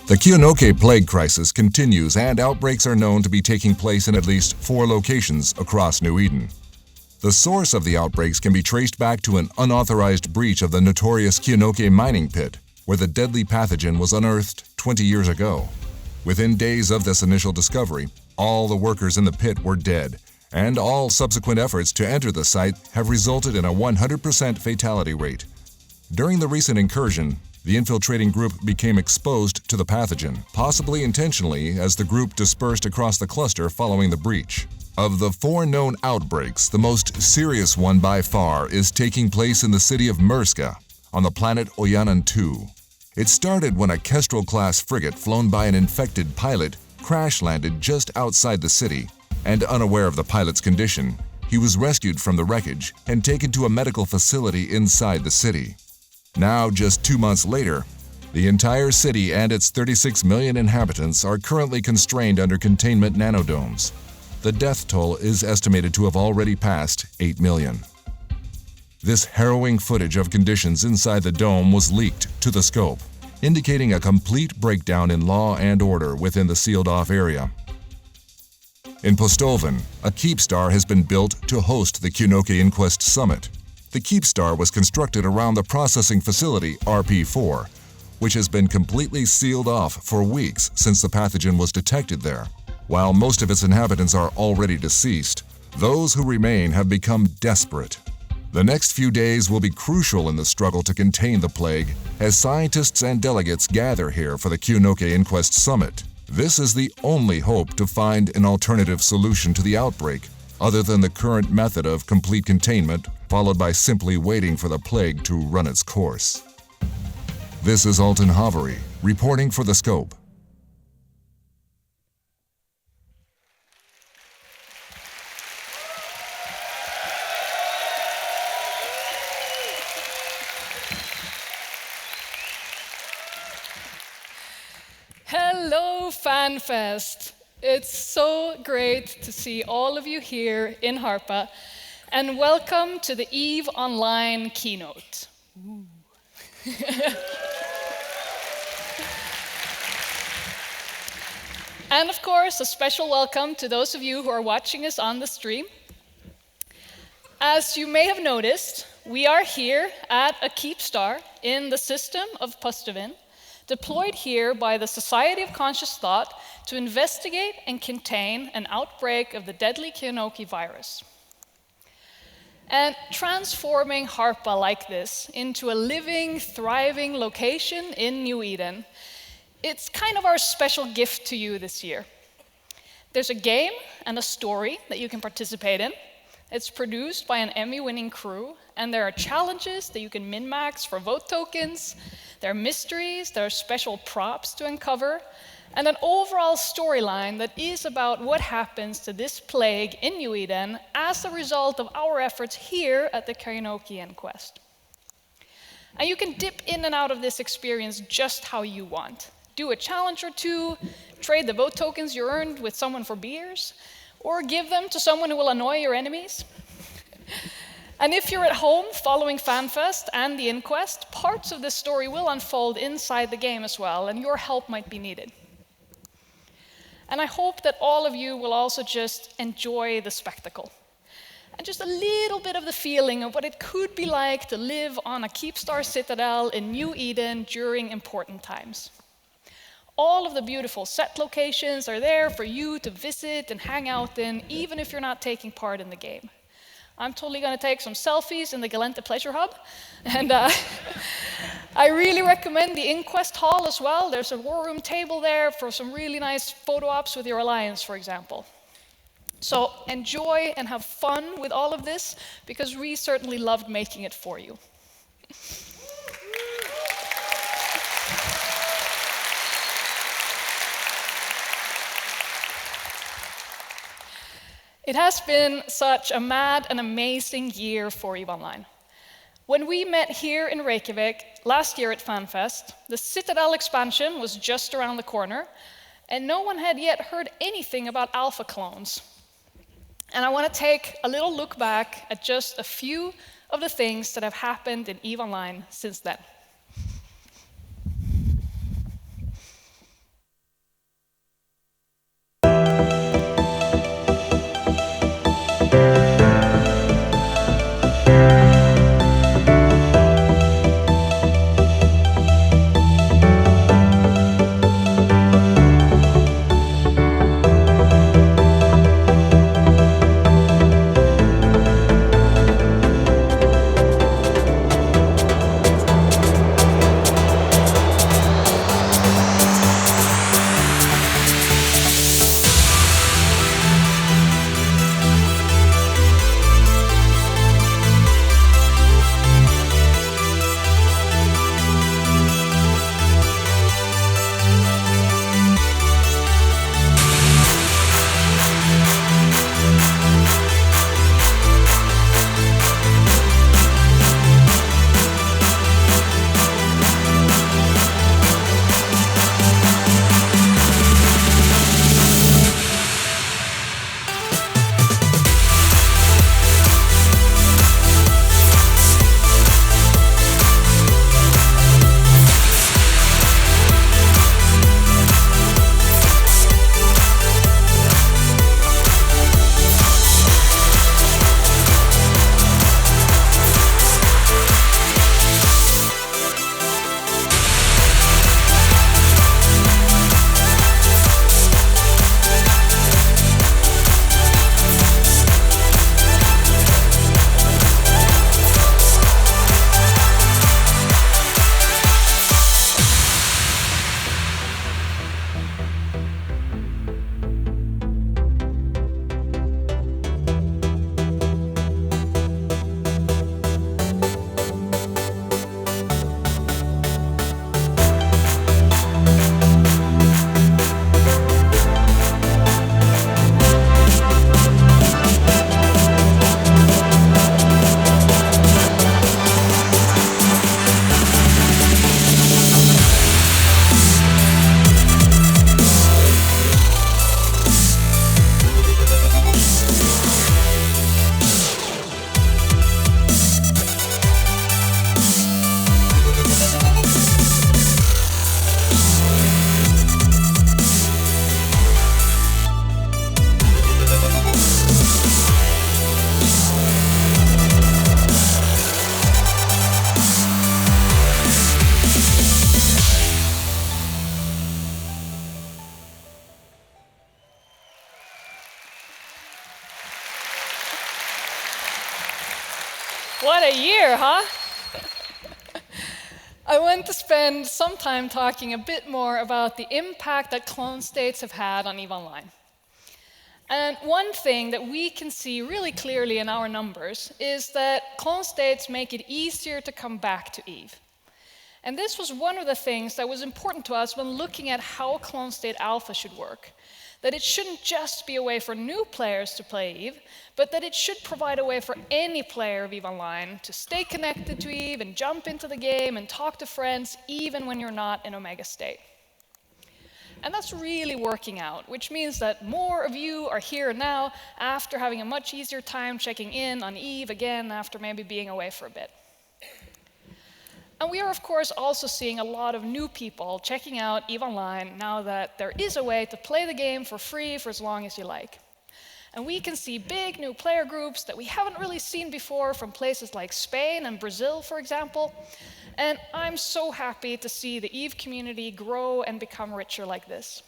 The Koke plague crisis continues, and outbreaks are known to be taking place in at least 4 locations across New Eden. The source of the outbreaks can be traced back to an unauthorized breach of the notorious Koke mining pit, where the deadly pathogen was unearthed 20 years ago. Within days of this initial discovery, all the workers in the pit were dead, and all subsequent efforts to enter the site have resulted in a 100% fatality rate. During the recent incursion, the infiltrating group became exposed to the pathogen, possibly intentionally, as the group dispersed across the cluster following the breach. Of the 4 known outbreaks, the most serious one by far is taking place in the city of Murska, on the planet Oyanan 2. It started when a Kestrel-class frigate flown by an infected pilot crash-landed just outside the city, and unaware of the pilot's condition, he was rescued from the wreckage and taken to a medical facility inside the city. Now, just 2 months later, the entire city and its 36 million inhabitants are currently constrained under containment nanodomes. The death toll is estimated to have already passed 8 million. This harrowing footage of conditions inside the dome was leaked to the scope, indicating a complete breakdown in law and order within the sealed-off area. In Postolven, a Keepstar has been built to host the Koke Inquest Summit. The Keepstar was constructed around the processing facility RP4, which has been completely sealed off for weeks since the pathogen was detected there. While most of its inhabitants are already deceased, those who remain have become desperate. The next few days will be crucial in the struggle to contain the plague as scientists and delegates gather here for the Koke Inquest Summit. This is the only hope to find an alternative solution to the outbreak, other than the current method of complete containment, followed by simply waiting for the plague to run its course. This is Alton Havery, reporting for The Scope. Hello, Fanfest! It's so great to see all of you here in Harpa, and welcome to the EVE Online Keynote. And of course, a special welcome to those of you who are watching us on the stream. As you may have noticed, we are here at a Keepstar in the system of Postolven, deployed here by the Society of Conscious Thought to investigate and contain an outbreak of the deadly Koke virus. And transforming Harpa like this into a living, thriving location in New Eden, it's kind of our special gift to you this year. There's a game and a story that you can participate in. It's produced by an Emmy-winning crew, and there are challenges that you can min-max for vote tokens. There are mysteries, there are special props to uncover, and an overall storyline that is about what happens to this plague in New Eden as a result of our efforts here at the Koke Inquest. And you can dip in and out of this experience just how you want. Do a challenge or two, trade the vote tokens you earned with someone for beers, or give them to someone who will annoy your enemies. And if you're at home following Fanfest and the Inquest, parts of this story will unfold inside the game as well, and your help might be needed. And I hope that all of you will also just enjoy the spectacle, and just a little bit of the feeling of what it could be like to live on a Keepstar Citadel in New Eden during important times. All of the beautiful set locations are there for you to visit and hang out in, even if you're not taking part in the game. I'm totally going to take some selfies in the Galente Pleasure Hub, and I really recommend the Inquest Hall as well. There's a war room table there for some really nice photo ops with your alliance, for example. So enjoy and have fun with all of this, because we certainly loved making it for you. It has been such a mad and amazing year for EVE Online. When we met here in Reykjavik last year at Fanfest, the Citadel expansion was just around the corner, and no one had yet heard anything about alpha clones. And I want to take a little look back at just a few of the things that have happened in EVE Online since then. What a year, huh? I want to spend some time talking a bit more about the impact that clone states have had on EVE Online. And one thing that we can see really clearly in our numbers is that clone states make it easier to come back to EVE. And this was one of the things that was important to us when looking at how clone state alpha should work. That it shouldn't just be a way for new players to play EVE, but that it should provide a way for any player of EVE Online to stay connected to EVE and jump into the game and talk to friends even when you're not in Omega state. And that's really working out, which means that more of you are here now after having a much easier time checking in on EVE again after maybe being away for a bit. And we are, of course, also seeing a lot of new people checking out EVE Online now that there is a way to play the game for free for as long as you like. And we can see big new player groups that we haven't really seen before from places like Spain and Brazil, for example. And I'm so happy to see the EVE community grow and become richer like this.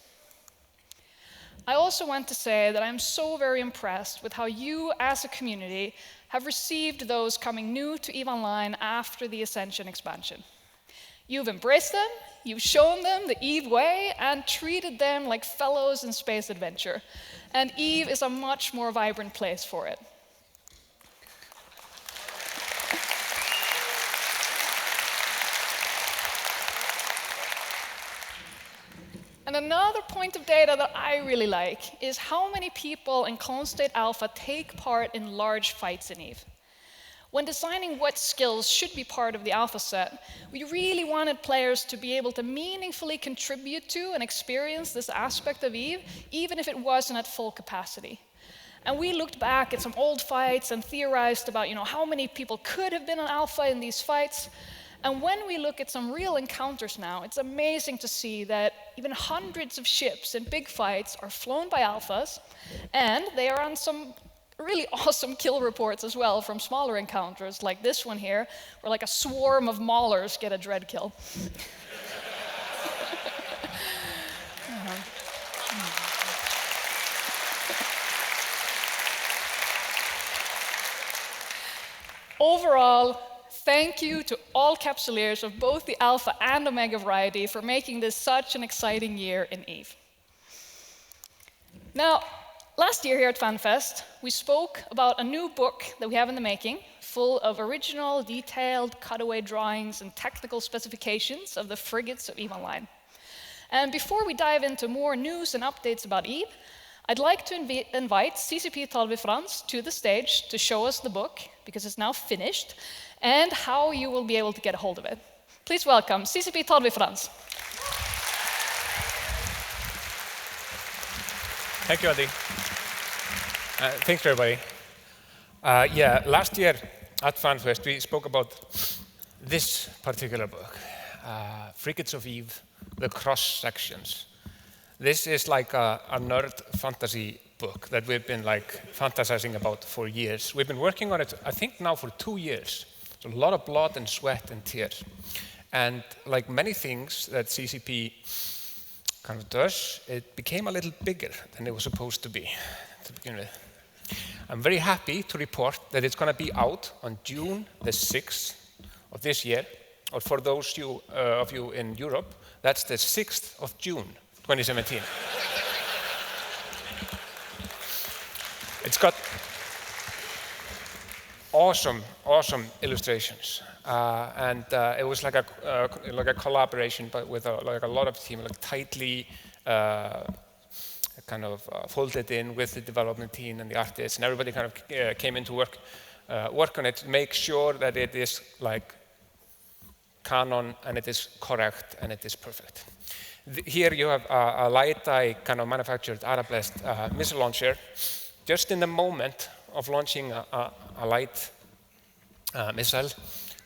I also want to say that I'm so very impressed with how you, as a community, have received those coming new to EVE Online after the Ascension expansion. You've embraced them, you've shown them the EVE way, and treated them like fellows in space adventure. And EVE is a much more vibrant place for it. And another point of data that I really like is how many people in Clone State Alpha take part in large fights in EVE. When designing what skills should be part of the alpha set, we really wanted players to be able to meaningfully contribute to and experience this aspect of EVE, even if it wasn't at full capacity. And we looked back at some old fights and theorized about how many people could have been on alpha in these fights. And when we look at some real encounters now, it's amazing to see that even hundreds of ships in big fights are flown by alphas, and they are on some really awesome kill reports as well from smaller encounters, like this one here, where like a swarm of maulers get a dread kill. Overall, thank you to all capsuleers of both the Alpha and Omega variety for making this such an exciting year in EVE. Now, last year here at Fanfest, we spoke about a new book that we have in the making, full of original, detailed, cutaway drawings and technical specifications of the Frigates of EVE Online. And before we dive into more news and updates about EVE, I'd like to invite CCP Talvi Frans to the stage to show us the book, because it's now finished, and how you will be able to get a hold of it. Please welcome CCP Talvi Frans. Thank you, Adi. Thanks, everybody. Last year at Fanfest, we spoke about this particular book, Frigates of Eve, the cross-sections. This is like a nerd fantasy book that we've been like fantasizing about for years. We've been working on it, I think, now for 2 years. So a lot of blood and sweat and tears. And like many things that CCP kind of does, it became a little bigger than it was supposed to be to begin with. I'm very happy to report that it's going to be out on June the 6th of this year, or for those of you in Europe, that's the 6th of June, 2017. It's got awesome illustrations, and it was like a collaboration, but with like a lot of team, like tightly kind of folded in with the development team and the artists, and everybody kind of came into work on it to make sure that it is like canon and it is correct and it is perfect. Here you have a light-eye kind of manufactured Arablest missile launcher, just in the moment of launching a light missile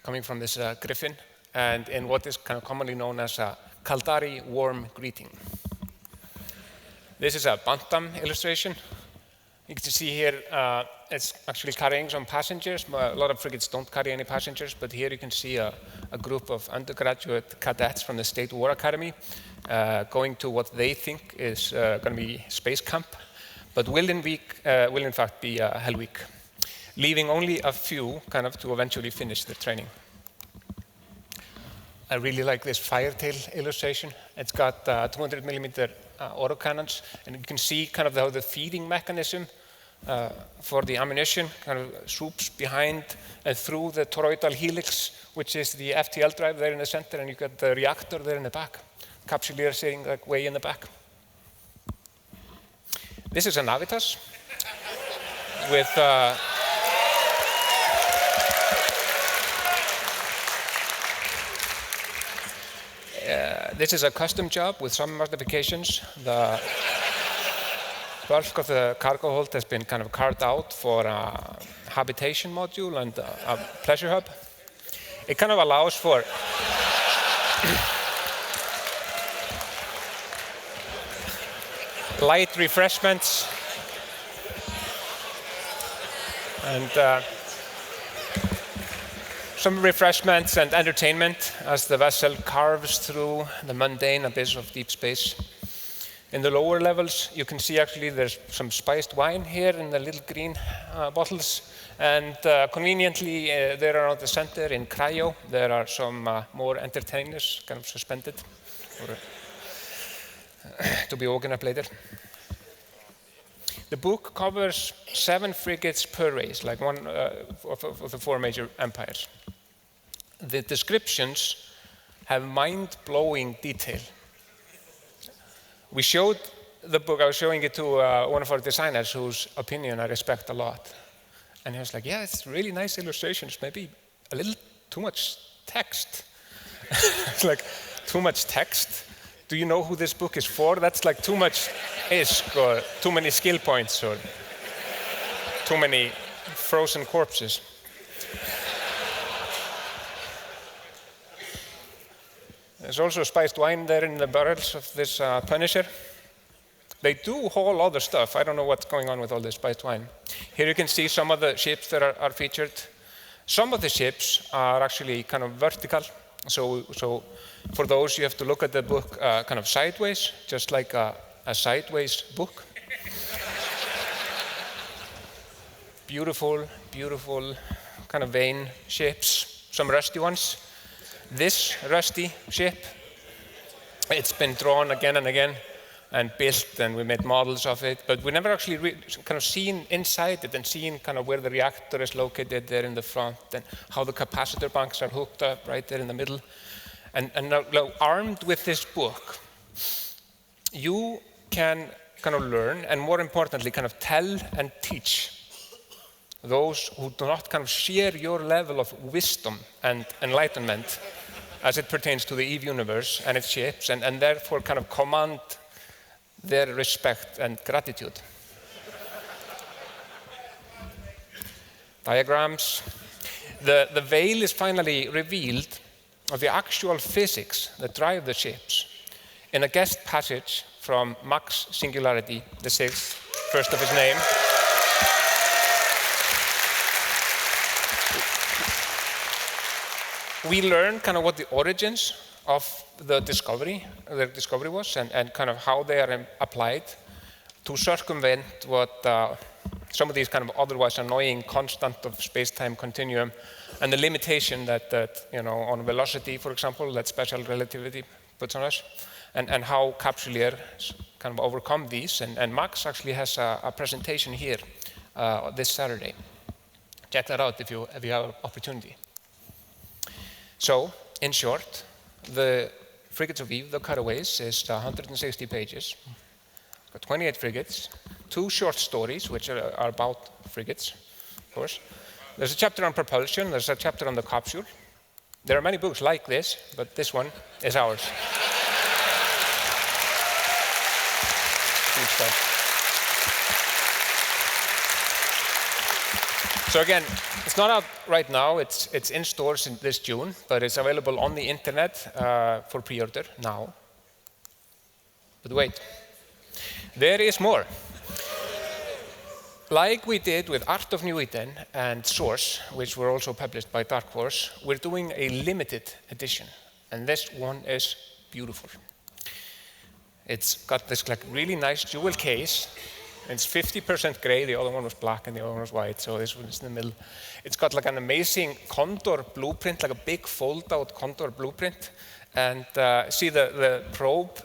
coming from this Griffin, and in what is kind of commonly known as a Kaldari warm greeting. This is a Bantam illustration. You can see here it's actually carrying some passengers. A lot of frigates don't carry any passengers, but here you can see a group of undergraduate cadets from the State War Academy going to what they think is going to be space camp, but will in fact be Hell Week, leaving only a few kind of to eventually finish their training. I really like this firetail illustration. It's got 200mm autocannons, and you can see kind of how the feeding mechanism for the ammunition kind of swoops behind and through the toroidal helix, which is the FTL drive there in the center, and you got the reactor there in the back. Capsuleer sitting like way in the back. This is a Navitas with this is a custom job with some modifications. The bulk of the cargo hold has been kind of carved out for a habitation module and a pleasure hub. It kind of allows for light refreshments and some refreshments and entertainment as the vessel carves through the mundane abyss of deep space. In the lower levels, you can see actually there's some spiced wine here in the little green bottles, and conveniently there around the center in cryo, there are some more entertainers kind of suspended to be woken up later. The book covers 7 frigates per race, like one of the 4 major empires. The descriptions have mind-blowing detail. We showed the book, I was showing it to one of our designers whose opinion I respect a lot. And he was like, yeah, it's really nice illustrations, maybe a little too much text. It's like, too much text? Do you know who this book is for? That's like too much ISK, or too many skill points, or too many frozen corpses. There's also spiced wine there in the barrels of this Punisher. They do haul other stuff. I don't know what's going on with all this, but it's fine. Here you can see some of the ships that are featured. Some of the ships are actually kind of vertical. So for those, you have to look at the book kind of sideways, just like a sideways book. Beautiful, beautiful, kind of vain ships, some rusty ones. This rusty ship, it's been drawn again and again and built, and we made models of it, but we never actually kind of seen inside it and seen kind of where the reactor is located there in the front and how the capacitor banks are hooked up right there in the middle. And now armed with this book, you can kind of learn, and more importantly, kind of tell and teach those who do not kind of share your level of wisdom and enlightenment as it pertains to the EVE universe and its ships, and therefore kind of command their respect and gratitude. Diagrams. The veil is finally revealed of the actual physics that drive the ships in a guest passage from Max Singularity, the sixth, first of his name. We learn kind of what the origins of the discovery was and kind of how they are applied to circumvent what some of these kind of otherwise annoying constant of space-time continuum and the limitation that you know, on velocity, for example, that special relativity puts on us, and how Capsuleer kind of overcome these. And Max actually has a presentation here this Saturday. Check that out if you have opportunity. So, in short, the Frigates of Eve, the cutaways, is 160 pages. Got 28 frigates, 2 short stories, which are about frigates, of course. There's a chapter on propulsion, there's a chapter on the capsule. There are many books like this, but this one is ours. Good stuff. So again, it's not out right now, it's in stores in this June, but it's available on the internet for pre-order now. But wait, there is more. Like we did with Art of New Eden and Source, which were also published by Dark Horse, we're doing a limited edition, and this one is beautiful. It's got this like really nice jewel case. It's 50% gray, the other one was black and the other one was white, so this one is in the middle. It's got like an amazing condor blueprint, like a big fold-out condor blueprint. And see the probe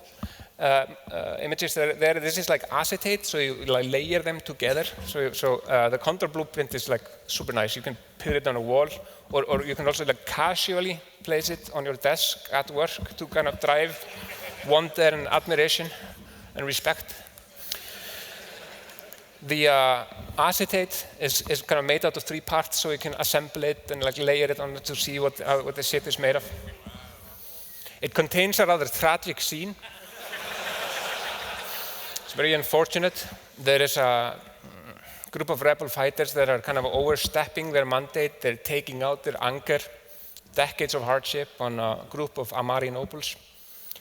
images there, this is like acetate, so you like layer them together. So the condor blueprint is like super nice. You can put it on a wall, or you can also like casually place it on your desk at work to kind of drive wonder and admiration and respect. The acetate is kind of made out of 3 parts, so you can assemble it and like layer it on to see what the ship is made of. It contains a rather tragic scene. It's very unfortunate. There is a group of rebel fighters that are kind of overstepping their mandate. They're taking out their anger, decades of hardship on a group of Amari nobles,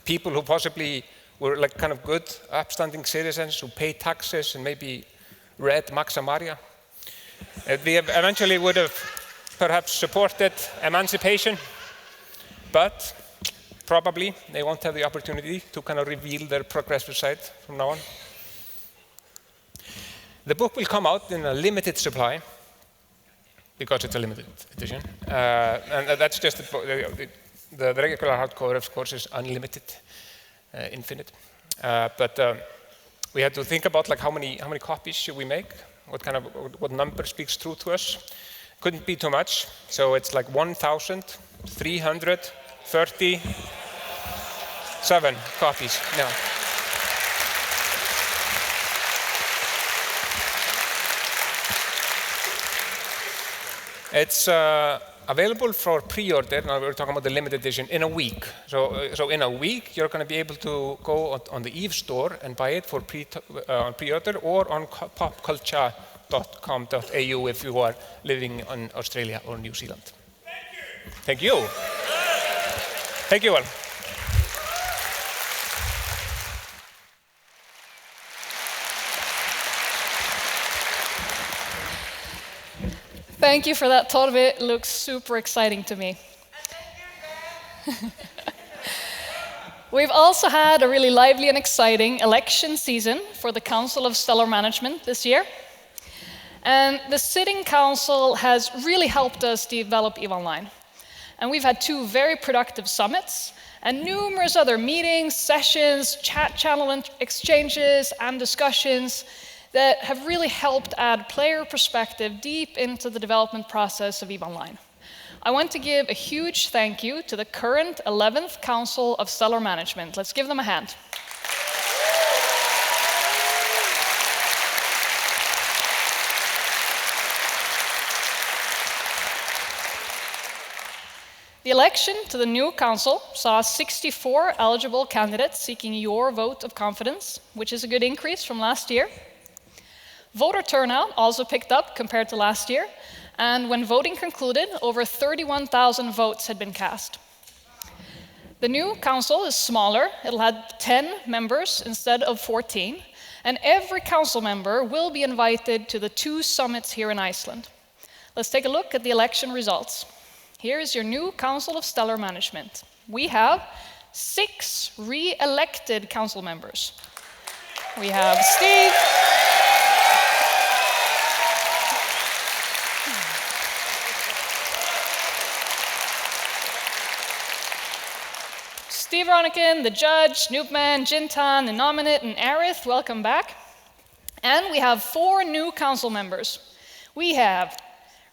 people who possibly were like kind of good, upstanding citizens who pay taxes and maybe read Max Amaria. They eventually would have perhaps supported emancipation, but probably they won't have the opportunity to kind of reveal their progressive side from now on. The book will come out in a limited supply because it's a limited edition, and that's just the regular hardcover, of course, is unlimited, infinite, but we had to think about like how many copies should we make, what number speaks true to us. Couldn't be too much, so it's like 1,337 copies now. It's available for pre-order. Now we're talking about the limited edition in a week. So in a week, you're going to be able to go on the EVE store and buy it for pre-order, or on popculture.com.au if you are living in Australia or New Zealand. Thank you. Thank you all. Thank you for that, Torve. It looks super exciting to me. We've also had a really lively and exciting election season for the Council of Stellar Management this year. And the sitting council has really helped us develop EVE Online. And we've had 2 very productive summits and numerous other meetings, sessions, chat channel exchanges, and discussions that have really helped add player perspective deep into the development process of EVE Online. I want to give a huge thank you to the current 11th Council of Stellar Management. Let's give them a hand. The election to the new council saw 64 eligible candidates seeking your vote of confidence, which is a good increase from last year. Voter turnout also picked up compared to last year, and when voting concluded, over 31,000 votes had been cast. The new council is smaller. It'll have 10 members instead of 14, and every council member will be invited to the 2 summits here in Iceland. Let's take a look at the election results. Here is your new Council of Stellar Management. We have 6 re-elected council members. We have Steve, Steve Ronikin, the judge, Snoopman, Jintan, the nominate, and Arith, welcome back. And we have 4 new council members. We have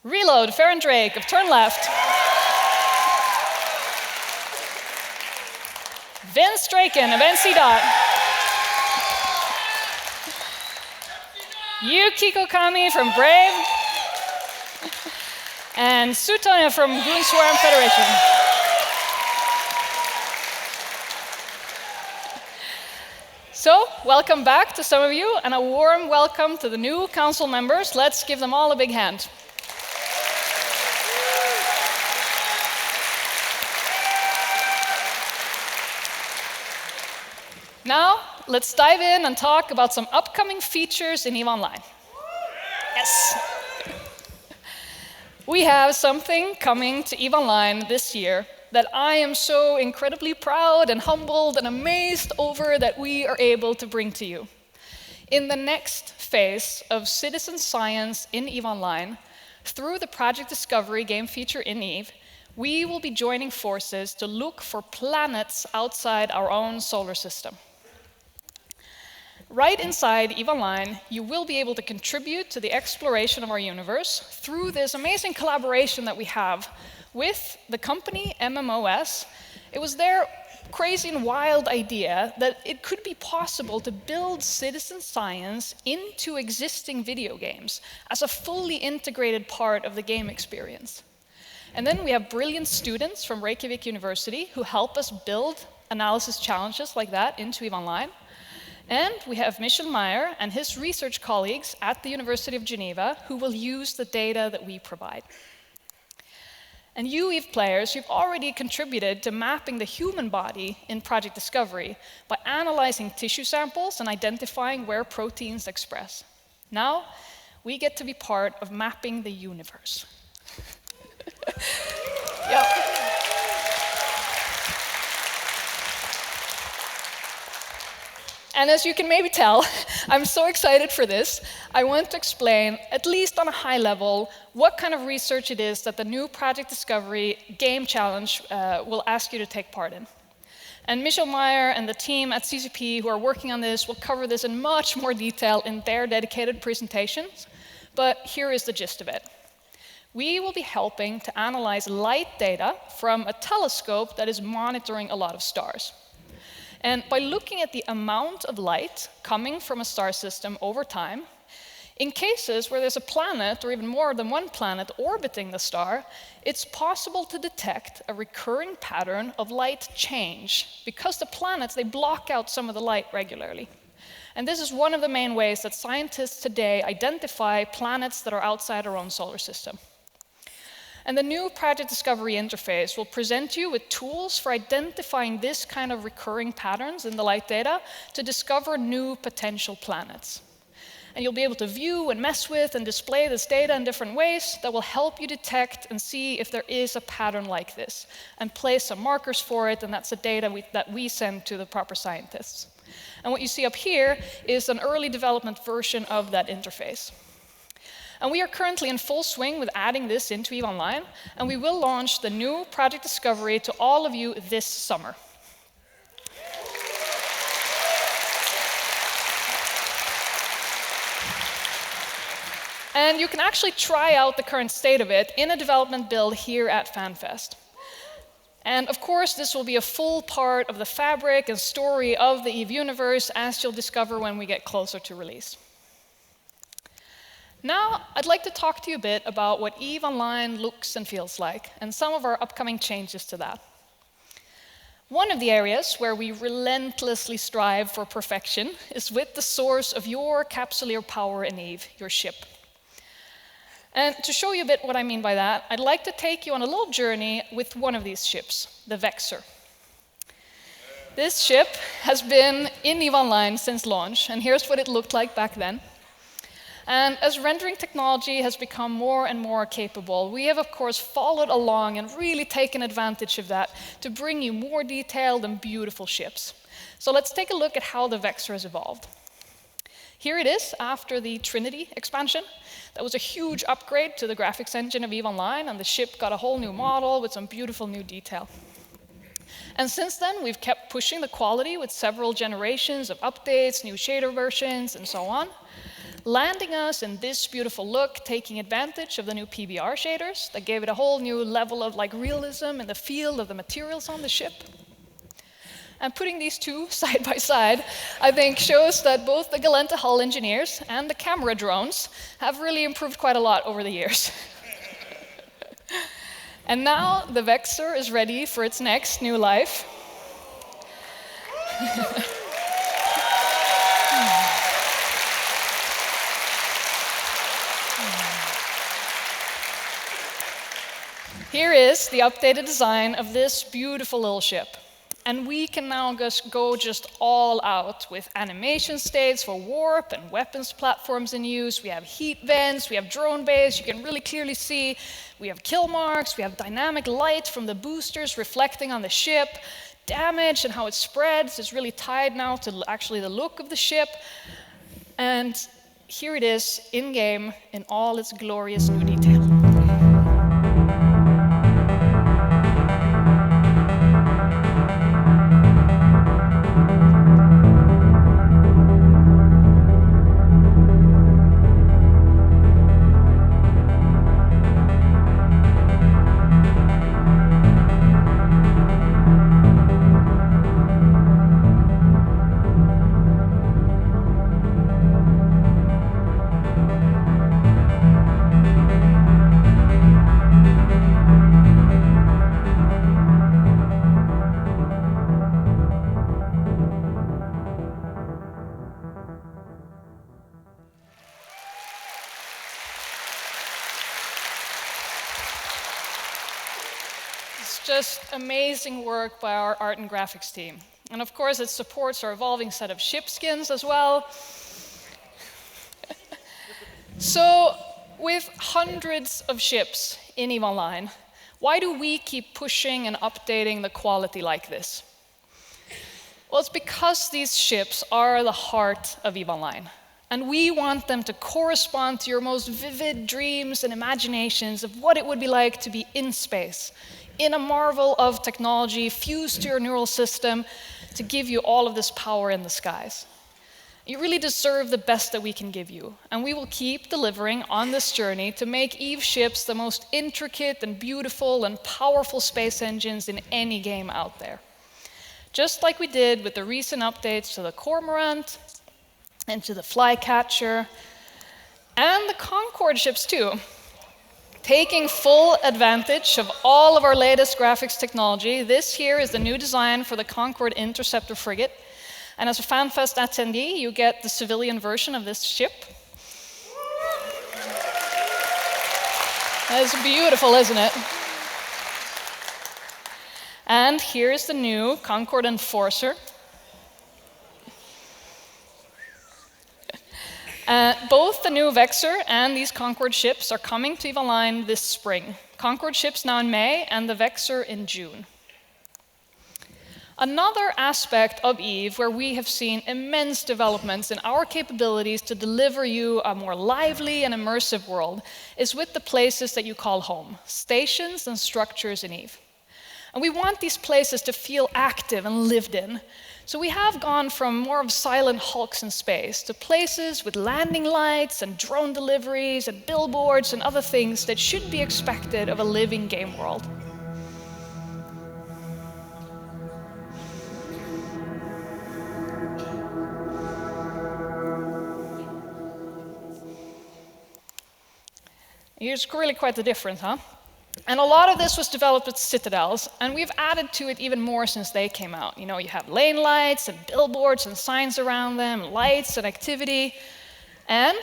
Reload, Farron Drake of Turn Left, Vince Draken of NC Dot, Yukiko Kami from Brave, and Sutonia from Goon Swarm Federation. So, welcome back to some of you, and a warm welcome to the new council members. Let's give them all a big hand. Now, let's dive in and talk about some upcoming features in EVE Online. Yes! We have something coming to EVE Online this year that I am so incredibly proud and humbled and amazed over that we are able to bring to you. In the next phase of citizen science in EVE Online, through the Project Discovery game feature in EVE, we will be joining forces to look for planets outside our own solar system. Right inside EVE Online, you will be able to contribute to the exploration of our universe through this amazing collaboration that we have with the company MMOS. It was their crazy and wild idea that it could be possible to build citizen science into existing video games as a fully integrated part of the game experience. And then we have brilliant students from Reykjavik University who help us build analysis challenges like that into EVE Online. And we have Michel Meyer and his research colleagues at the University of Geneva who will use the data that we provide. And you, EVE players, you've already contributed to mapping the human body in Project Discovery by analyzing tissue samples and identifying where proteins express. Now, we get to be part of mapping the universe. Yep. And as you can maybe tell, I'm so excited for this. I want to explain, at least on a high level, what kind of research it is that the new Project Discovery game challenge will ask you to take part in. And Michel Meyer and the team at CCP who are working on this will cover this in much more detail in their dedicated presentations. But here is the gist of it. We will be helping to analyze light data from a telescope that is monitoring a lot of stars. And by looking at the amount of light coming from a star system over time, in cases where there's a planet, or even more than one planet, orbiting the star, it's possible to detect a recurring pattern of light change, because the planets, they block out some of the light regularly. And this is one of the main ways that scientists today identify planets that are outside our own solar system. And the new Project Discovery interface will present you with tools for identifying this kind of recurring patterns in the light data to discover new potential planets. and you'll be able to view and mess with and display this data in different ways that will help you detect and see if there is a pattern like this, and place some markers for it, and that's the data that we send to the proper scientists. And what you see up here is an early development version of that interface. And we are currently in full swing with adding this into EVE Online, and we will launch the new Project Discovery to all of you this summer. And you can actually try out the current state of it in a development build here at Fanfest. And of course, this will be a full part of the fabric and story of the EVE universe, as you'll discover when we get closer to release. Now, I'd like to talk to you a bit about what EVE Online looks and feels like, and some of our upcoming changes to that. One of the areas where we relentlessly strive for perfection is with the source of your capsuleer power in EVE, your ship. And to show you a bit what I mean by that, I'd like to take you on a little journey with one of these ships, the Vexor. This ship has been in EVE Online since launch, and here's what it looked like back then. And as rendering technology has become more and more capable, we have, of course, followed along and really taken advantage of that to bring you more detailed and beautiful ships. So let's take a look at how the Vexor has evolved. Here it is after the Trinity expansion. That was a huge upgrade to the graphics engine of EVE Online, and the ship got a whole new model with some beautiful new detail. And since then, we've kept pushing the quality with several generations of updates, new shader versions, and so on, landing us in this beautiful look, taking advantage of the new PBR shaders that gave it a whole new level of realism in the feel of the materials on the ship. And putting these two side by side, I think shows that both the Galenta hull engineers and the camera drones have really improved quite a lot over the years. And now the Vexor is ready for its next new life. Here is the updated design of this beautiful little ship. And we can now go just all out with animation states for warp and weapons platforms in use. We have heat vents, we have drone bays, you can really clearly see. We have kill marks, we have dynamic light from the boosters reflecting on the ship. Damage and how it spreads is really tied now to actually the look of the ship. And here it is in-game in all its glorious new detail. Just amazing work by our art and graphics team. And of course, it supports our evolving set of ship skins as well. So, with hundreds of ships in EVE Online, why do we keep pushing and updating the quality like this? Well, it's because these ships are the heart of EVE Online. And we want them to correspond to your most vivid dreams and imaginations of what it would be like to be in space, in a marvel of technology fused to your neural system to give you all of this power in the skies. You really deserve the best that we can give you, and we will keep delivering on this journey to make EVE ships the most intricate and beautiful and powerful space engines in any game out there. Just like we did with the recent updates to the Cormorant and to the Flycatcher and the Concorde ships too. Taking full advantage of all of our latest graphics technology, this here is the new design for the Concorde Interceptor frigate. And as a Fanfest attendee, you get the civilian version of this ship. That is beautiful, isn't it? And here's the new Concorde Enforcer. Both the new Vexor and these Concorde ships are coming to EVE Online this spring. Concorde ships now in May and the Vexor in June. Another aspect of EVE where we have seen immense developments in our capabilities to deliver you a more lively and immersive world is with the places that you call home, stations and structures in EVE. And we want these places to feel active and lived in. So we have gone from more of silent hulks in space to places with landing lights and drone deliveries and billboards and other things that should be expected of a living game world. Here's really quite the difference, huh? And a lot of this was developed with Citadels, and we've added to it even more since they came out. You know, you have lane lights and billboards and signs around them, lights and activity. And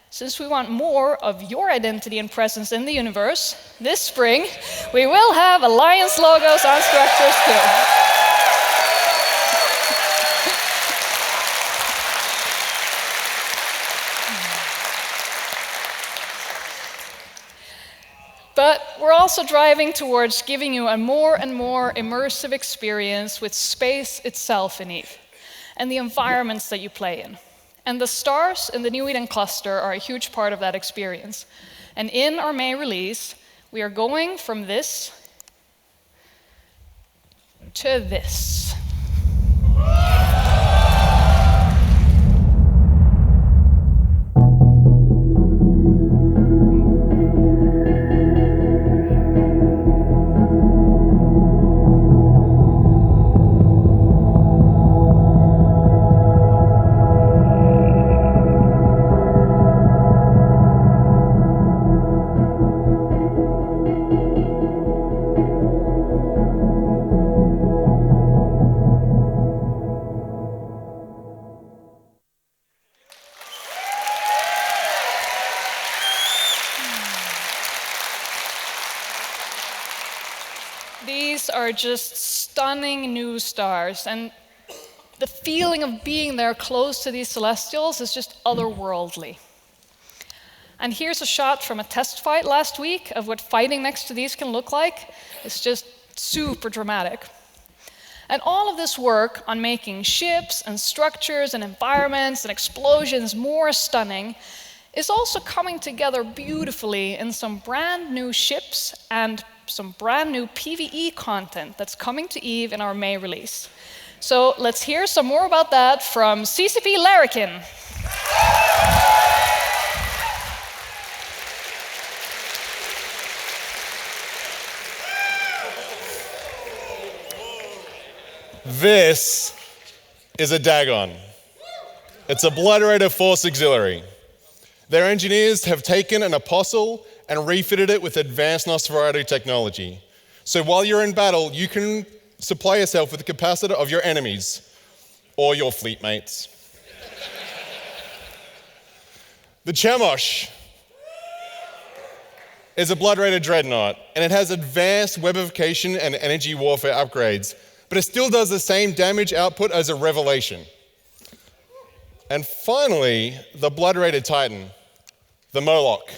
since we want more of your identity and presence in the universe, this spring, we will have Alliance logos on structures too. But we're also driving towards giving you a more and more immersive experience with space itself in EVE, and the environments that you play in. And the stars in the New Eden cluster are a huge part of that experience. And in our May release, we are going from this to this. These are just stunning new stars, and the feeling of being there close to these celestials is just otherworldly. And here's a shot from a test fight last week of what fighting next to these can look like. It's just super dramatic. And all of this work on making ships and structures and environments and explosions more stunning is also coming together beautifully in some brand new ships and some brand new PvE content that's coming to EVE in our May release. So let's hear some more about that from CCP Larrikin. This is a Dagon. It's a Blood Raider Force Auxiliary. Their engineers have taken an Apostle and refitted it with advanced Nosferatu technology. So while you're in battle, you can supply yourself with the capacitor of your enemies or your fleet mates. The Chemosh is a Blood Raider Dreadnought, and it has advanced webification and energy warfare upgrades, but it still does the same damage output as a Revelation. And finally, the Blood Raider Titan, the Moloch.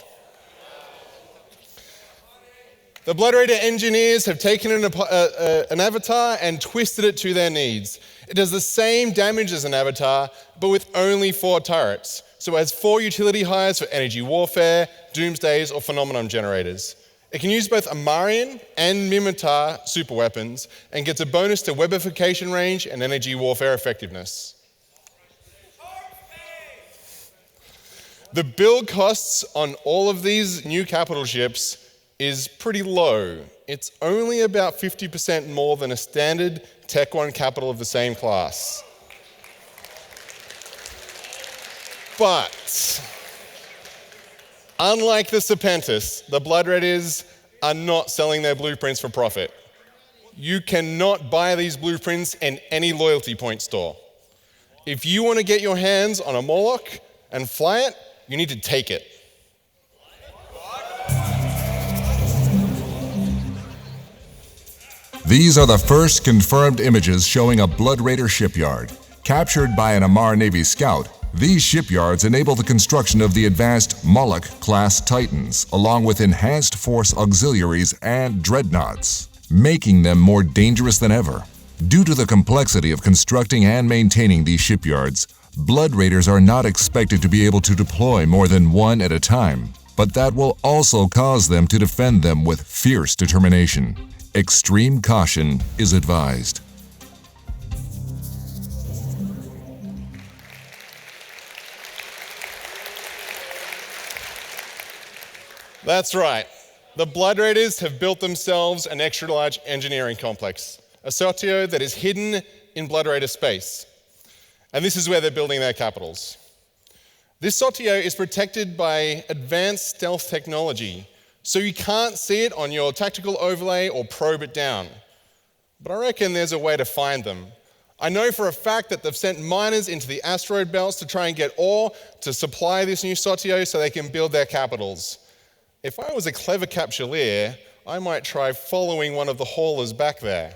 The Blood Raider engineers have taken an avatar and twisted it to their needs. It does the same damage as an avatar, but with only 4 turrets. So it has 4 utility hires for energy warfare, doomsdays, or phenomenon generators. It can use both Amarian and Mimitar superweapons and gets a bonus to webification range and energy warfare effectiveness. The build costs on all of these new capital ships is pretty low. It's only about 50% more than a standard Tech 1 capital of the same class. But unlike the Serpentis, the Blood Raiders are not selling their blueprints for profit. You cannot buy these blueprints in any loyalty point store. If you want to get your hands on a Moloch and fly it, you need to take it. These are the first confirmed images showing a Blood Raider shipyard, captured by an Amar Navy scout These shipyards enable the construction of the advanced Moloch-class Titans, along with enhanced force auxiliaries and dreadnoughts, making them more dangerous than ever. Due to the complexity of constructing and maintaining these shipyards, Blood Raiders are not expected to be able to deploy more than one at a time, but that will also cause them to defend them with fierce determination. Extreme caution is advised. That's right. The Blood Raiders have built themselves an extra-large engineering complex, a Sotio that is hidden in Blood Raider space. And this is where they're building their capitals. This Sotio is protected by advanced stealth technology, so you can't see it on your tactical overlay or probe it down. But I reckon there's a way to find them. I know for a fact that they've sent miners into the asteroid belts to try and get ore to supply this new Sotio so they can build their capitals. If I was a clever capsuleer, I might try following one of the haulers back there.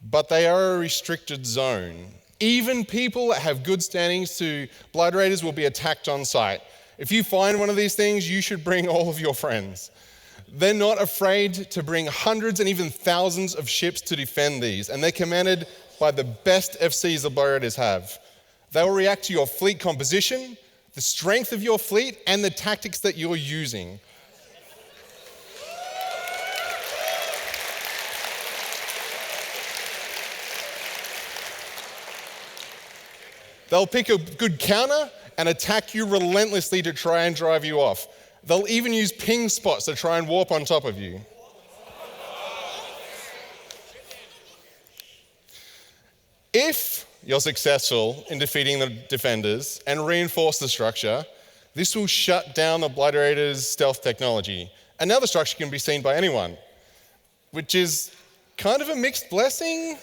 But they are a restricted zone. Even people that have good standings to Blood Raiders will be attacked on sight. If you find one of these things, you should bring all of your friends. They're not afraid to bring hundreds and even thousands of ships to defend these, and they're commanded by the best FCs the Blood Raiders have. They will react to your fleet composition, the strength of your fleet, and the tactics that you're using. They'll pick a good counter and attack you relentlessly to try and drive you off. They'll even use ping spots to try and warp on top of you. If you're successful in defeating the defenders and reinforce the structure, this will shut down the Blood Raiders' stealth technology. And now the structure can be seen by anyone, which is kind of a mixed blessing.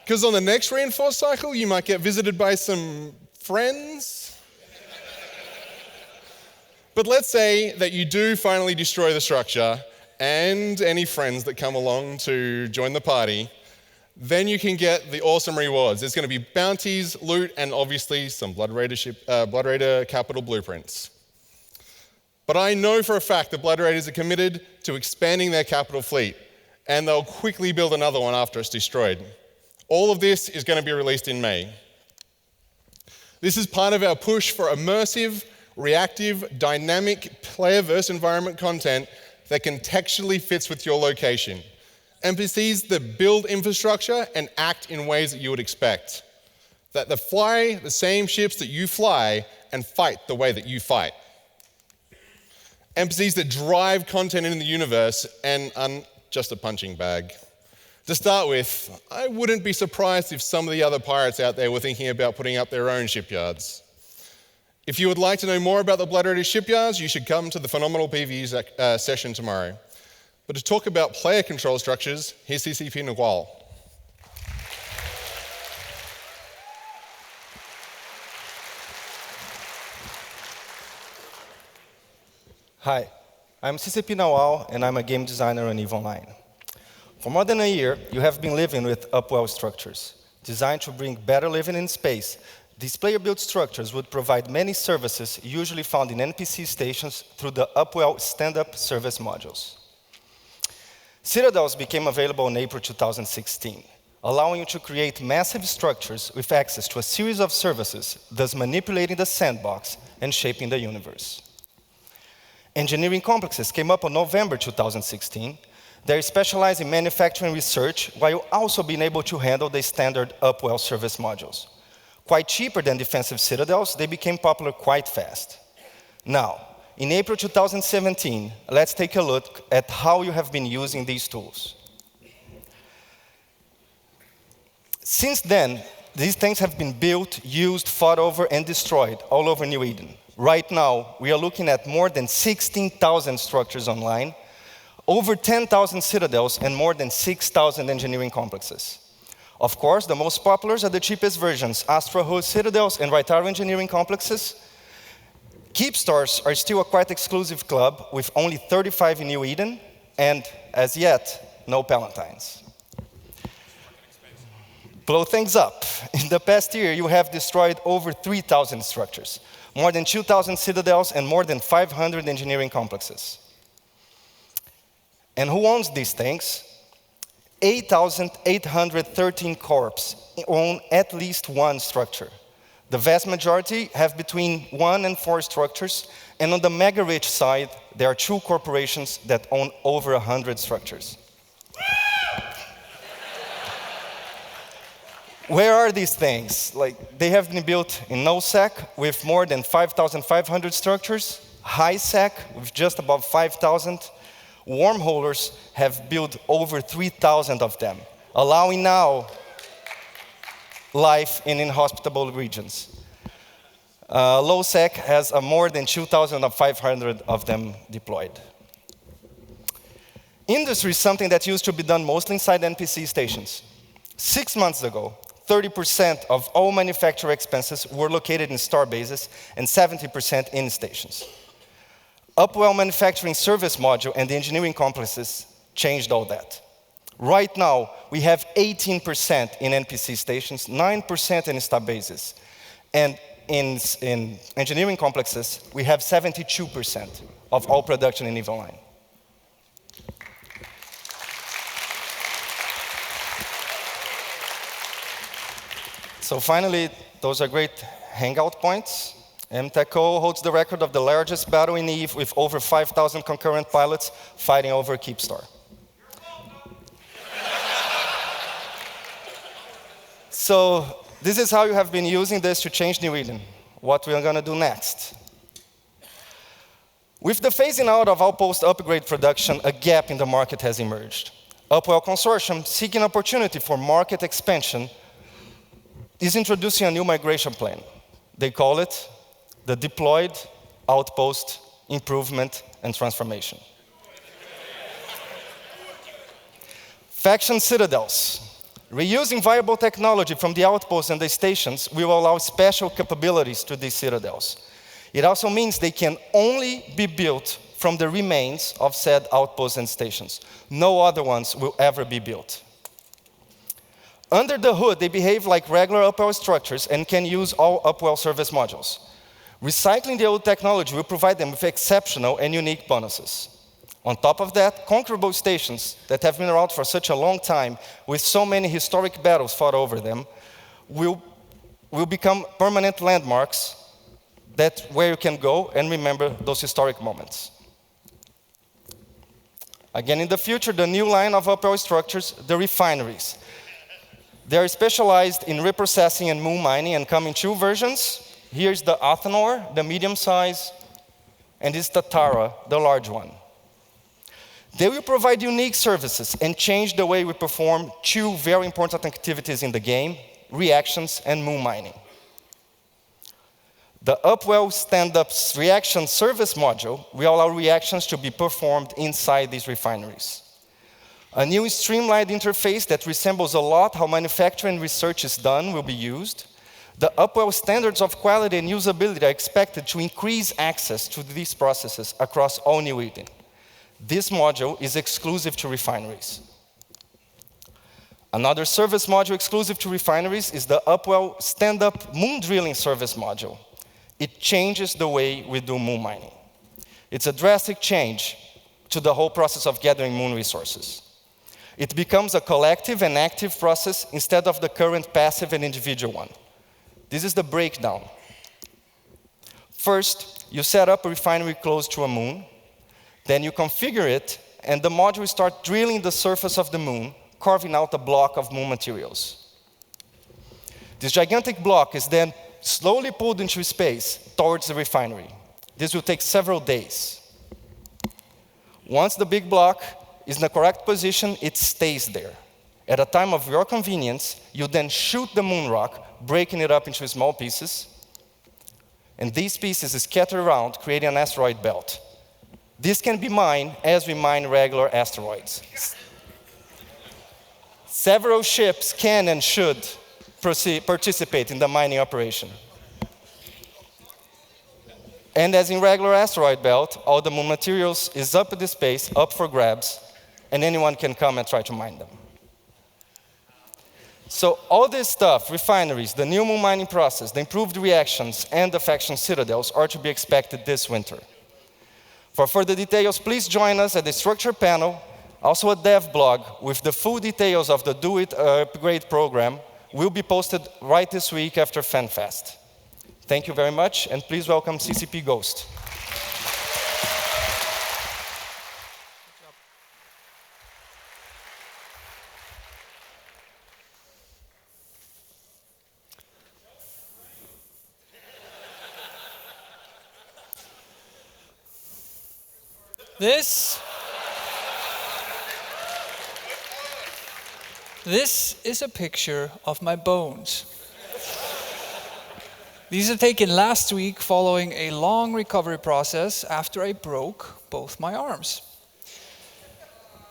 Because on the next reinforce cycle, you might get visited by some friends. But let's say that you do finally destroy the structure and any friends that come along to join the party. Then you can get the awesome rewards. There's going to be bounties, loot, and obviously some Blood Raider capital blueprints. But I know for a fact that Blood Raiders are committed to expanding their capital fleet, and they'll quickly build another one after it's destroyed. All of this is going to be released in May. This is part of our push for immersive, reactive, dynamic, player-verse environment content that contextually fits with your location. NPCs that build infrastructure and act in ways that you would expect. That they fly the same ships that you fly and fight the way that you fight. NPCs that drive content in the universe and aren't just a punching bag. To start with, I wouldn't be surprised if some of the other pirates out there were thinking about putting up their own shipyards. If you would like to know more about the Blood Raiders shipyards, you should come to the Phenomenal PvE session tomorrow. But to talk about player control structures, here's CCP Seagull. Hi, I'm CCP Seagull, and I'm a game designer on EVE Online. For more than a year, you have been living with Upwell structures. Designed to bring better living in space, these player-built structures would provide many services usually found in NPC stations through the Upwell stand-up service modules. Citadels became available in April 2016, allowing you to create massive structures with access to a series of services, thus manipulating the sandbox and shaping the universe. Engineering complexes came up in November 2016. They specialize in manufacturing research while also being able to handle the standard Upwell service modules. Quite cheaper than defensive citadels, they became popular quite fast. Now, in April 2017, let's take a look at how you have been using these tools. Since then, these things have been built, used, fought over, and destroyed all over New Eden. Right now, we are looking at more than 16,000 structures online, over 10,000 citadels, and more than 6,000 engineering complexes. Of course, the most popular are the cheapest versions, Astra Host Citadels and Raitaro engineering complexes. Keep stars are still a quite exclusive club with only 35 in New Eden, and as yet, no Palatines. Blow things up. In the past year, you have destroyed over 3,000 structures, more than 2,000 citadels, and more than 500 engineering complexes. And who owns these things? 8,813 corps own at least one structure. The vast majority have between 1 and 4 structures, and on the mega-rich side, there are 2 corporations that own over 100 structures. Where are these things? Like, they have been built in NoSec with more than 5,500 structures, HiSec with just above 5,000. Wormholers have built over 3,000 of them, allowing now life in inhospitable regions. LowSec has more than 2,500 of them deployed. Industry is something that used to be done mostly inside NPC stations. 6 months ago, 30% of all manufacturer expenses were located in star bases and 70% in stations. Upwell manufacturing service module and the engineering complexes changed all that. Right now, we have 18% in NPC stations, 9% in star bases. And in engineering complexes, we have 72% of all production in EVE Online. So finally, those are great hangout points. MTechO holds the record of the largest battle in EVE with over 5,000 concurrent pilots fighting over Keepstar. So this is how you have been using this to change New Eden. What we are going to do next. With the phasing out of Outpost upgrade production, a gap in the market has emerged. Upwell Consortium, seeking opportunity for market expansion, is introducing a new migration plan. They call it the Deployed Outpost Improvement and Transformation. Faction Citadels. Reusing viable technology from the outposts and the stations will allow special capabilities to these citadels. It also means they can only be built from the remains of said outposts and stations. No other ones will ever be built. Under the hood, they behave like regular Upwell structures and can use all Upwell service modules. Recycling the old technology will provide them with exceptional and unique bonuses. On top of that, conquerable stations that have been around for such a long time, with so many historic battles fought over them, will become permanent landmarks where you can go and remember those historic moments. Again, in the future, the new line of Upwell structures, the refineries. They are specialized in reprocessing and moon mining and come in 2 versions. Here's the Athanor, the medium size, and this is the Tara, the large one. They will provide unique services and change the way we perform 2 very important activities in the game, reactions and moon mining. The Upwell Stand-Up Reaction Service module will allow reactions to be performed inside these refineries. A new streamlined interface that resembles a lot how manufacturing research is done will be used. The Upwell standards of quality and usability are expected to increase access to these processes across all New Eden. This module is exclusive to refineries. Another service module exclusive to refineries is the Upwell Stand-Up Moon Drilling Service module. It changes the way we do moon mining. It's a drastic change to the whole process of gathering moon resources. It becomes a collective and active process instead of the current passive and individual one. This is the breakdown. First, you set up a refinery close to a moon. Then you configure it, and the module starts drilling the surface of the moon, carving out a block of moon materials. This gigantic block is then slowly pulled into space towards the refinery. This will take several days. Once the big block is in the correct position, it stays there. At a time of your convenience, you then shoot the moon rock, breaking it up into small pieces, and these pieces scatter around, creating an asteroid belt. This can be mined as we mine regular asteroids. Several ships can and should participate in the mining operation. And as in regular asteroid belt, all the moon materials is up in the space, up for grabs, and anyone can come and try to mine them. So all this stuff, refineries, the new moon mining process, the improved reactions, and the faction citadels are to be expected this winter. For further details, please join us at the structure panel, also a dev blog with the full details of the Do It Upgrade program will be posted right this week after Fanfest. Thank you very much, and please welcome CCP Ghost. This is a picture of my bones. These are taken last week following a long recovery process after I broke both my arms.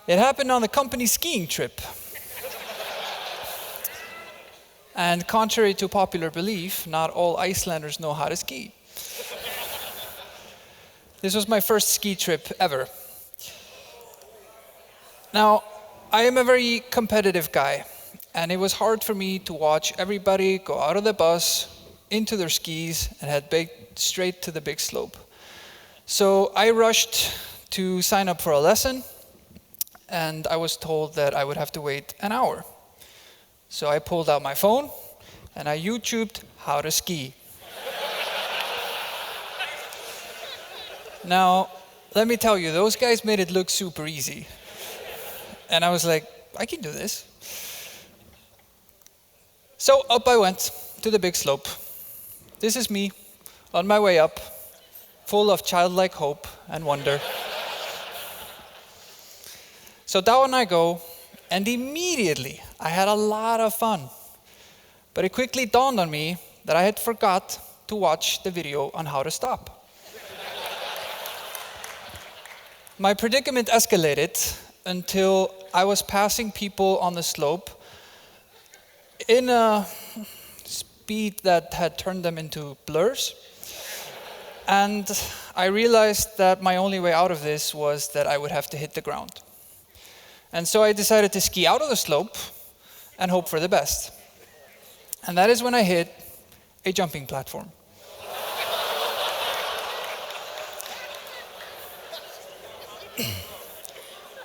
It happened on the company skiing trip. And contrary to popular belief, not all Icelanders know how to ski. This was my first ski trip ever. Now, I am a very competitive guy, and it was hard for me to watch everybody go out of the bus, into their skis, and head straight to the big slope. So I rushed to sign up for a lesson, and I was told that I would have to wait an hour. So I pulled out my phone, and I YouTubed how to ski. Now, let me tell you, those guys made it look super easy. And I was like, I can do this. So up I went to the big slope. This is me on my way up, full of childlike hope and wonder. So down I go, and immediately I had a lot of fun. But it quickly dawned on me that I had forgot to watch the video on how to stop. My predicament escalated until I was passing people on the slope in a speed that had turned them into blurs. And I realized that my only way out of this was that I would have to hit the ground. And so I decided to ski out of the slope and hope for the best. And that is when I hit a jumping platform.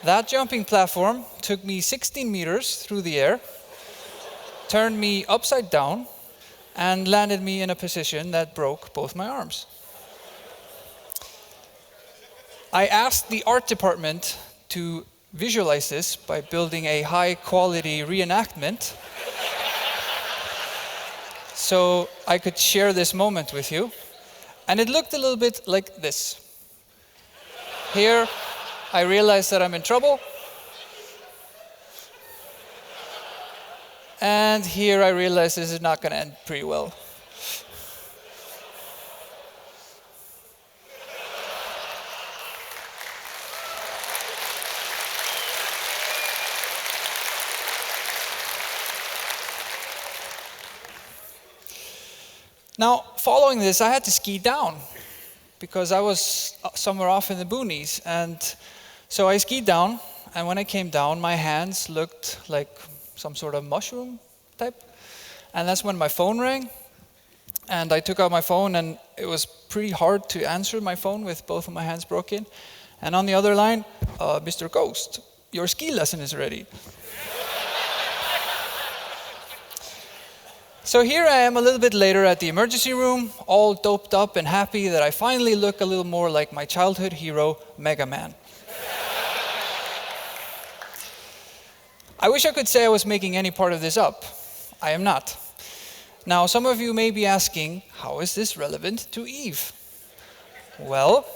That jumping platform took me 16 meters through the air, turned me upside down, and landed me in a position that broke both my arms. I asked the art department to visualize this by building a high-quality reenactment so I could share this moment with you. And it looked a little bit like this. Here, I realized that I'm in trouble. And here I realized this is not going to end pretty well. Now, following this, I had to ski down because I was somewhere off in the boonies. And so I skied down, and when I came down, my hands looked like some sort of mushroom type. And that's when my phone rang. And I took out my phone, and it was pretty hard to answer my phone with both of my hands broken. And on the other line, Mr. Ghost, your ski lesson is ready. So here I am a little bit later at the emergency room, all doped up and happy that I finally look a little more like my childhood hero, Mega Man. I wish I could say I was making any part of this up. I am not. Now, some of you may be asking, how is this relevant to EVE? Well,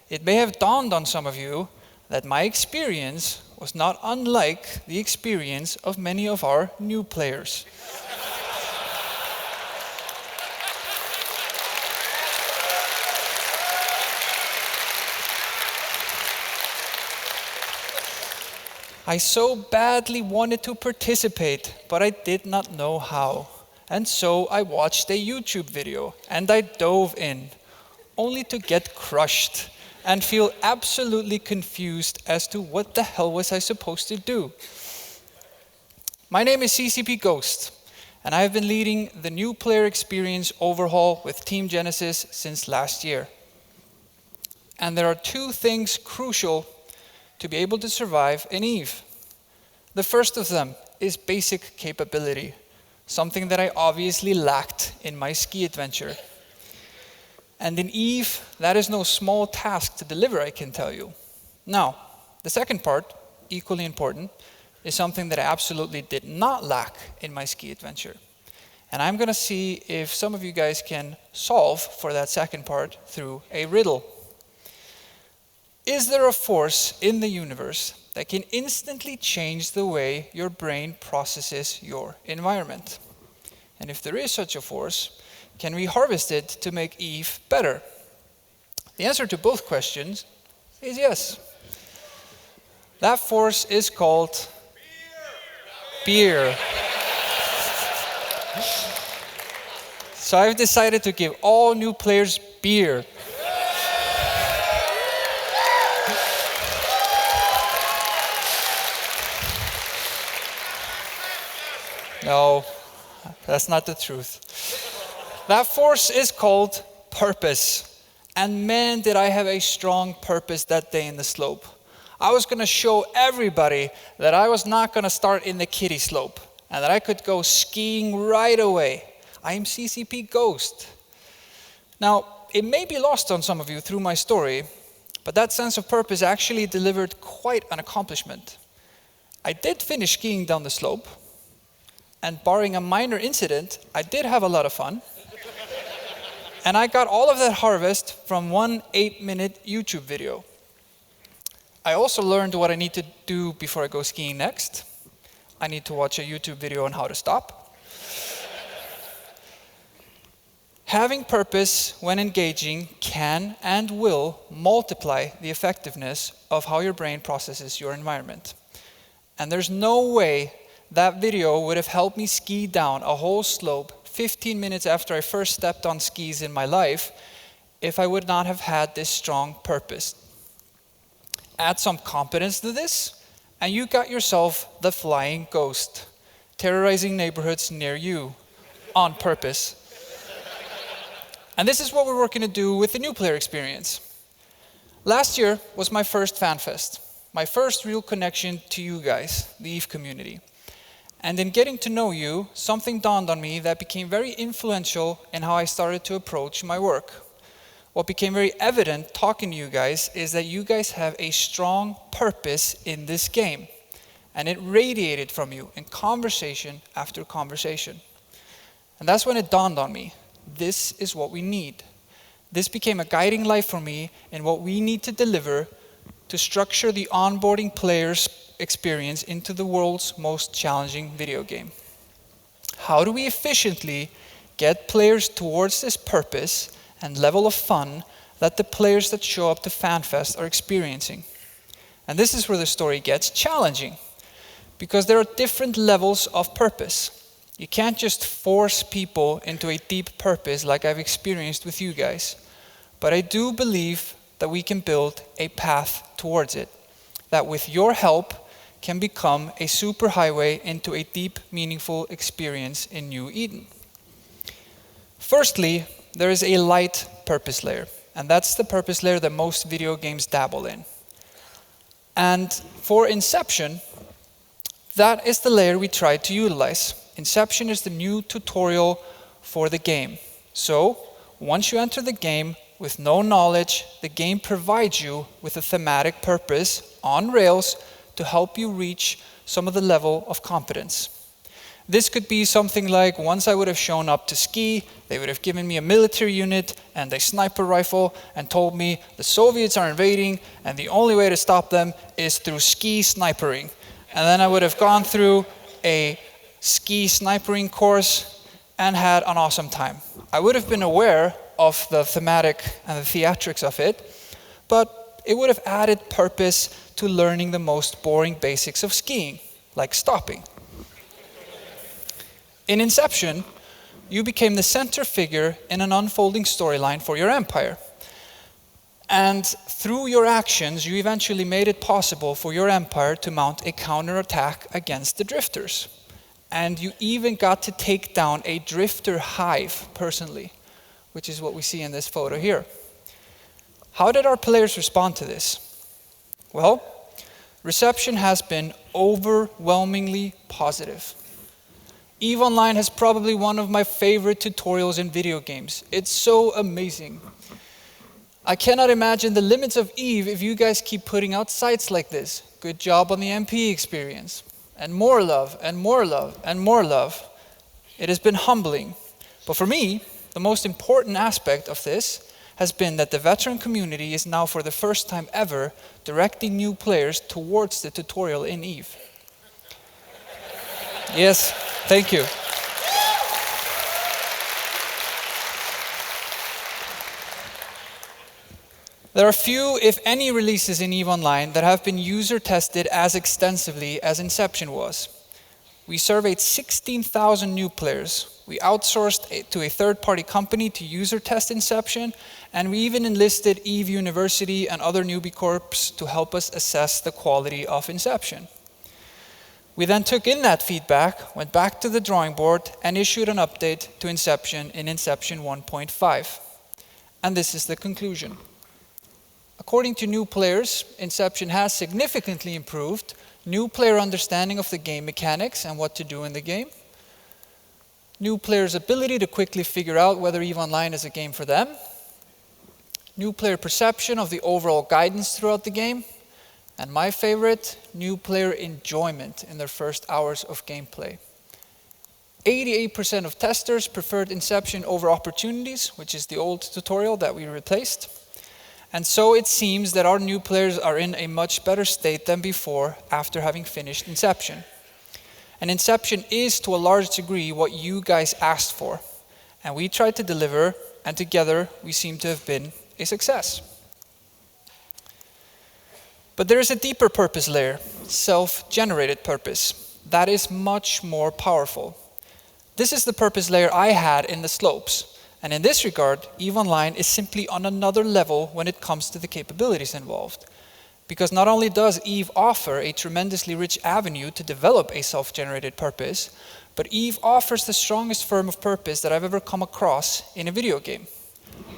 it may have dawned on some of you that my experience was not unlike the experience of many of our new players. I so badly wanted to participate, but I did not know how. And so I watched a YouTube video, and I dove in, only to get crushed and feel absolutely confused as to what the hell was I supposed to do. My name is CCP Ghost, and I have been leading the new player experience overhaul with Team Genesis since last year. And there are two things crucial to be able to survive in EVE. The first of them is basic capability, something that I obviously lacked in my ski adventure. And in EVE, that is no small task to deliver, I can tell you. Now, the second part, equally important, is something that I absolutely did not lack in my ski adventure. And I'm going to see if some of you guys can solve for that second part through a riddle. Is there a force in the universe that can instantly change the way your brain processes your environment? And if there is such a force, can we harvest it to make EVE better? The answer to both questions is yes. That force is called beer. So I've decided to give all new players beer. No, that's not the truth. That force is called purpose. And man, did I have a strong purpose that day in the slope. I was going to show everybody that I was not going to start in the kiddie slope and that I could go skiing right away. I am CCP Ghost. Now, it may be lost on some of you through my story, but that sense of purpose actually delivered quite an accomplishment. I did finish skiing down the slope, and barring a minor incident, I did have a lot of fun. And I got all of that harvest from one 8-minute YouTube video. I also learned what I need to do before I go skiing next. I need to watch a YouTube video on how to stop. Having purpose when engaging can and will multiply the effectiveness of how your brain processes your environment. And there's no way that video would have helped me ski down a whole slope 15 minutes after I first stepped on skis in my life if I would not have had this strong purpose. Add some competence to this, and you got yourself the flying ghost, terrorizing neighborhoods near you on purpose. And this is what we're working to do with the new player experience. Last year was my first Fanfest, my first real connection to you guys, the EVE community. And in getting to know you, something dawned on me that became very influential in how I started to approach my work. What became very evident talking to you guys is that you guys have a strong purpose in this game. And it radiated from you in conversation after conversation. And that's when it dawned on me. This is what we need. This became a guiding light for me in what we need to deliver to structure the onboarding player's experience into the world's most challenging video game. How do we efficiently get players towards this purpose and level of fun that the players that show up to Fanfest are experiencing? And this is where the story gets challenging, because there are different levels of purpose. You can't just force people into a deep purpose like I've experienced with you guys. But I do believe that we can build a path towards it, that with your help can become a superhighway into a deep, meaningful experience in New Eden. Firstly, there is a light purpose layer, and that's the purpose layer that most video games dabble in. And for Inception, that is the layer we try to utilize. Inception is the new tutorial for the game. So, once you enter the game with no knowledge, the game provides you with a thematic purpose on rails to help you reach some of the level of competence. This could be something like, once I would have shown up to ski, they would have given me a military unit and a sniper rifle and told me the Soviets are invading and the only way to stop them is through ski snipering. And then I would have gone through a ski snipering course and had an awesome time. I would have been aware of the thematic and the theatrics of it, but it would have added purpose to learning the most boring basics of skiing, like stopping. In Inception, you became the center figure in an unfolding storyline for your empire. And through your actions, you eventually made it possible for your empire to mount a counterattack against the drifters. and you even got to take down a drifter hive personally, which is what we see in this photo here. How did our players respond to this? Well, reception has been overwhelmingly positive. EVE Online has probably one of my favorite tutorials in video games. It's so amazing. I cannot imagine the limits of EVE if you guys keep putting out sites like this. Good job on the MP experience. And more love, and more love, and more love. It has been humbling. But for me, the most important aspect of this has been that the veteran community is now for the first time ever directing new players towards the tutorial in EVE. Yes, thank you. There are few, if any, releases in EVE Online that have been user tested as extensively as Inception was. We surveyed 16,000 new players. We outsourced it to a third-party company to user test Inception, and we even enlisted EVE University and other newbie corps to help us assess the quality of Inception. We then took in that feedback, went back to the drawing board, and issued an update to Inception in Inception 1.5. And this is the conclusion. According to new players, Inception has significantly improved new player understanding of the game mechanics and what to do in the game, new players' ability to quickly figure out whether EVE Online is a game for them, new player perception of the overall guidance throughout the game, and my favorite, new player enjoyment in their first hours of gameplay. 88% of testers preferred Inception over Opportunities, which is the old tutorial that we replaced. And so it seems that our new players are in a much better state than before after having finished Inception. And Inception is, to a large degree, what you guys asked for. And we tried to deliver, and together we seem to have been a success. But there is a deeper purpose layer, self-generated purpose, that is much more powerful. This is the purpose layer I had in the slopes. And in this regard, EVE Online is simply on another level when it comes to the capabilities involved. Because not only does EVE offer a tremendously rich avenue to develop a self-generated purpose, but EVE offers the strongest form of purpose that I've ever come across in a video game,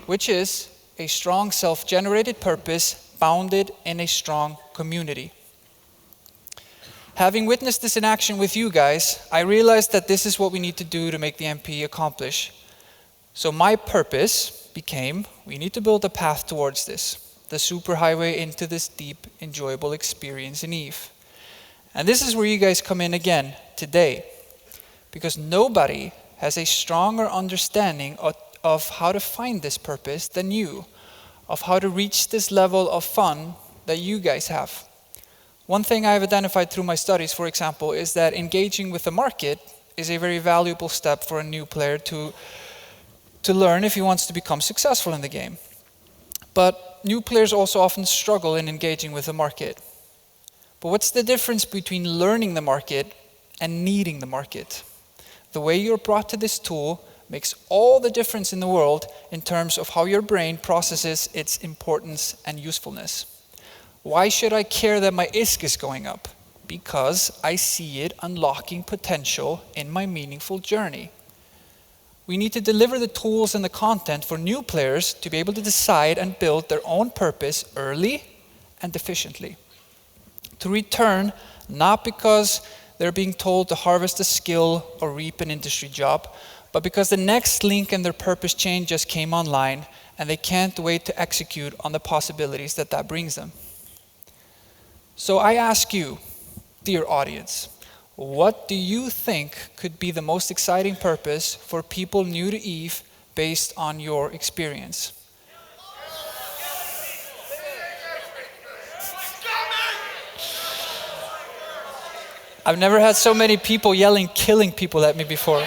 which is a strong self-generated purpose bounded in a strong community. Having witnessed this in action with you guys, I realized that this is what we need to do to make the MP accomplish. So my purpose became, we need to build a path towards this, the superhighway into this deep, enjoyable experience in EVE. And this is where you guys come in again today, because nobody has a stronger understanding of how to find this purpose than you, of how to reach this level of fun that you guys have. One thing I've identified through my studies, for example, is that engaging with the market is a very valuable step for a new player to learn if he wants to become successful in the game. But new players also often struggle in engaging with the market. But what's the difference between learning the market and needing the market? The way you're brought to this tool makes all the difference in the world in terms of how your brain processes its importance and usefulness. Why should I care that my ISK is going up? Because I see it unlocking potential in my meaningful journey. We need to deliver the tools and the content for new players to be able to decide and build their own purpose early and efficiently. To return, not because they're being told to harvest a skill or reap an industry job, but because the next link in their purpose chain just came online and they can't wait to execute on the possibilities that that brings them. So I ask you, dear audience, what do you think could be the most exciting purpose for people new to EVE based on your experience? I've never had so many people yelling, killing people at me before.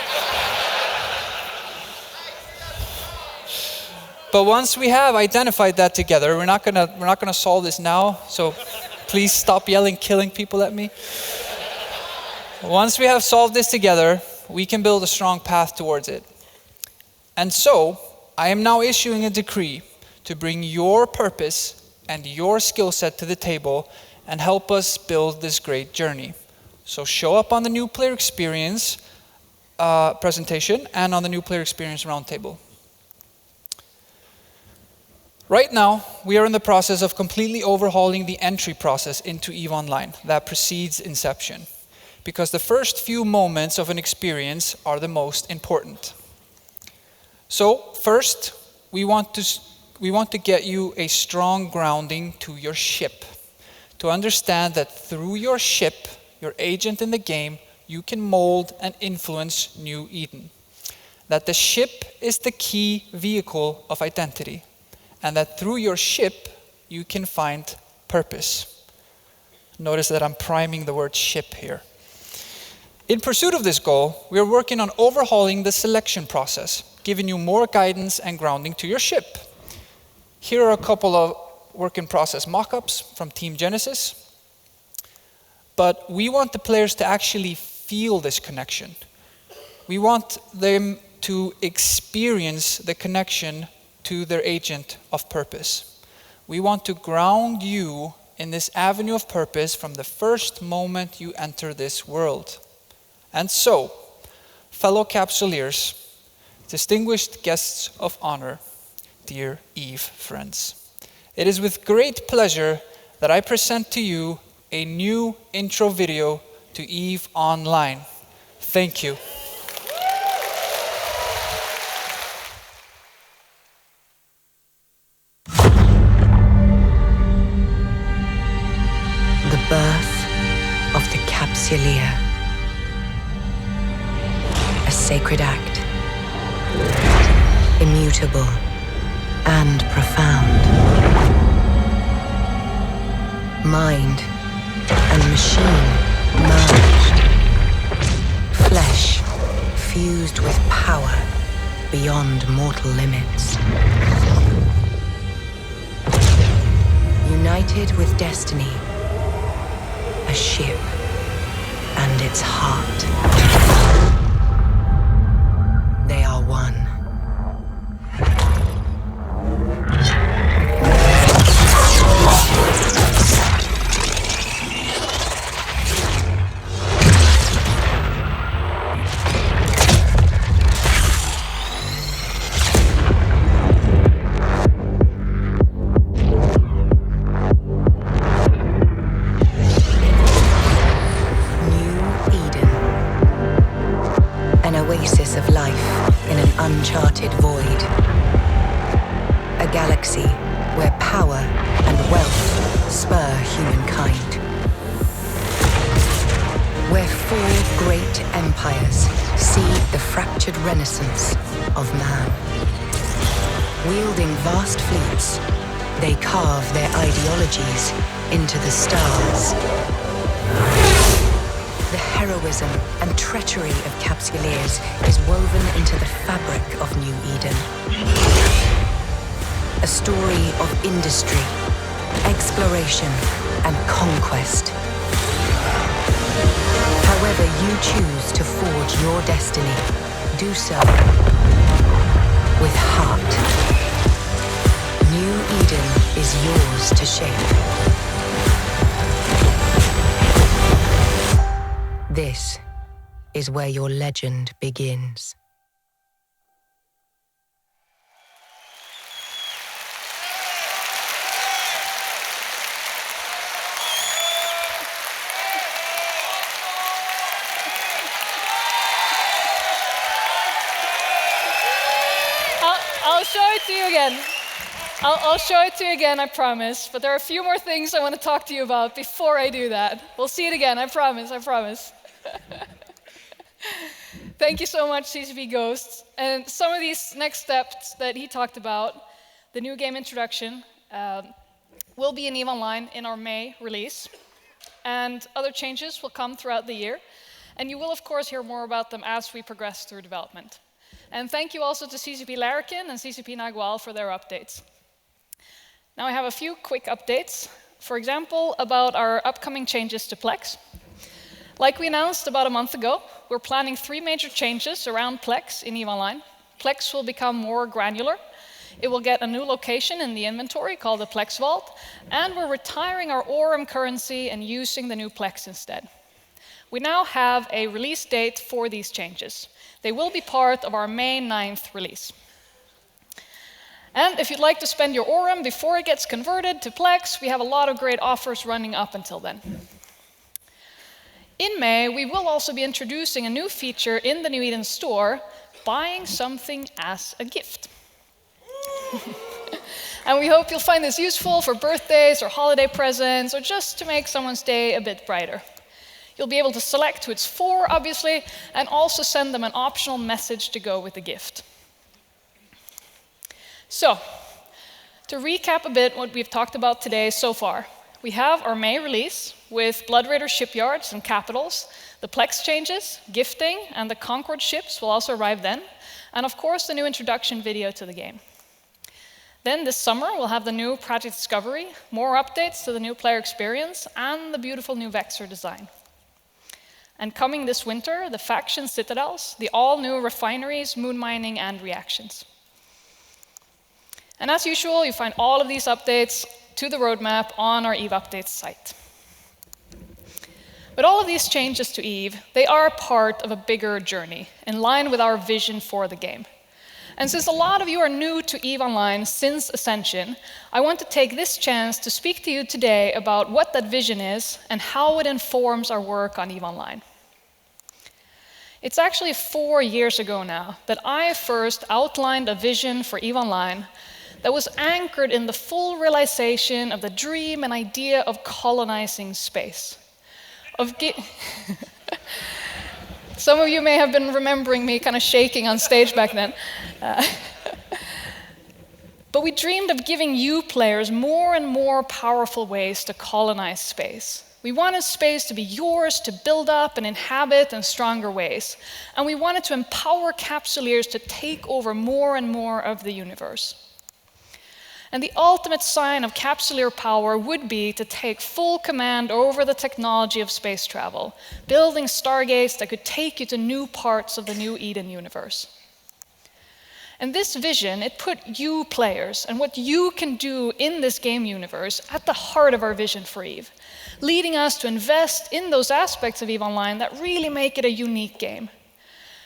But once we have identified that together, we're not gonna solve this now, so please stop yelling, killing people at me. Once we have solved this together, we can build a strong path towards it. And so, I am now issuing a decree to bring your purpose and your skill set to the table and help us build this great journey. So show up on the new player experience presentation and on the new player experience roundtable. Right now, we are in the process of completely overhauling the entry process into EVE Online that precedes Inception, because the first few moments of an experience are the most important. So first, we want to get you a strong grounding to your ship, to understand that through your ship, your agent in the game, you can mold and influence New Eden. That the ship is the key vehicle of identity, and that through your ship, you can find purpose. Notice that I'm priming the word ship here. In pursuit of this goal, we are working on overhauling the selection process, giving you more guidance and grounding to your ship. Here are a couple of work-in-process mock-ups from Team Genesis. But we want the players to actually feel this connection. We want them to experience the connection to their agent of purpose. We want to ground you in this avenue of purpose from the first moment you enter this world. And so, fellow Capsuleers, distinguished guests of honor, dear EVE friends, it is with great pleasure that I present to you a new intro video to EVE Online. Thank you. The birth of the Capsuleer. A sacred act, immutable and profound. Mind and machine merged. Flesh fused with power beyond mortal limits. United with destiny, a ship and its heart. They are one. Of life in an uncharted void. A galaxy where power and wealth spur humankind. Where four great empires seed the fractured renaissance of man. Wielding vast fleets, they carve their ideologies into the stars. The heroism and treachery of Capsuleers is woven into the fabric of New Eden. A story of industry, exploration, and conquest. However you choose to forge your destiny, do so with heart. New Eden is yours to shape. This is where your legend begins. I'll show it to you again. I'll show it to you again, I promise. But there are a few more things I want to talk to you about before I do that. We'll see it again, I promise, I promise. Thank you so much, CCP Ghosts. And some of these next steps that he talked about, the new game introduction, will be in EVE Online in our May release. And other changes will come throughout the year. And you will, of course, hear more about them as we progress through development. And thank you also to CCP Larrikin and CCP Nagual for their updates. Now I have a few quick updates. For example, about our upcoming changes to Plex. Like we announced about a month ago, we're planning 3 major changes around Plex in EVE Online. Plex will become more granular. It will get a new location in the inventory called the Plex Vault, and we're retiring our Aurum currency and using the new Plex instead. We now have a release date for these changes. They will be part of our May 9th release. And if you'd like to spend your Aurum before it gets converted to Plex, we have a lot of great offers running up until then. In May, we will also be introducing a new feature in the New Eden store, buying something as a gift. And we hope you'll find this useful for birthdays or holiday presents, or just to make someone's day a bit brighter. You'll be able to select who it's for, obviously, and also send them an optional message to go with the gift. So, to recap a bit what we've talked about today so far, we have our May release with Blood Raider shipyards and capitals, the Plex changes, gifting, and the Concord ships will also arrive then, and of course the new introduction video to the game. Then this summer we'll have the new Project Discovery, more updates to the new player experience, and the beautiful new Vexor design. And coming this winter, the faction citadels, the all-new refineries, moon mining, and reactions. And as usual, you find all of these updates to the roadmap on our EVE Updates site. But all of these changes to EVE, they are part of a bigger journey, in line with our vision for the game. And since a lot of you are new to EVE Online since Ascension, I want to take this chance to speak to you today about what that vision is and how it informs our work on EVE Online. It's actually 4 years ago now that I first outlined a vision for EVE Online that was anchored in the full realization of the dream and idea of colonizing space. Some of you may have been remembering me kind of shaking on stage back then. But we dreamed of giving you players more and more powerful ways to colonize space. We wanted space to be yours to build up and inhabit in stronger ways. And we wanted to empower capsuleers to take over more and more of the universe. And the ultimate sign of capsuleer power would be to take full command over the technology of space travel, building stargates that could take you to new parts of the New Eden universe. And this vision, it put you players and what you can do in this game universe at the heart of our vision for EVE, leading us to invest in those aspects of EVE Online that really make it a unique game.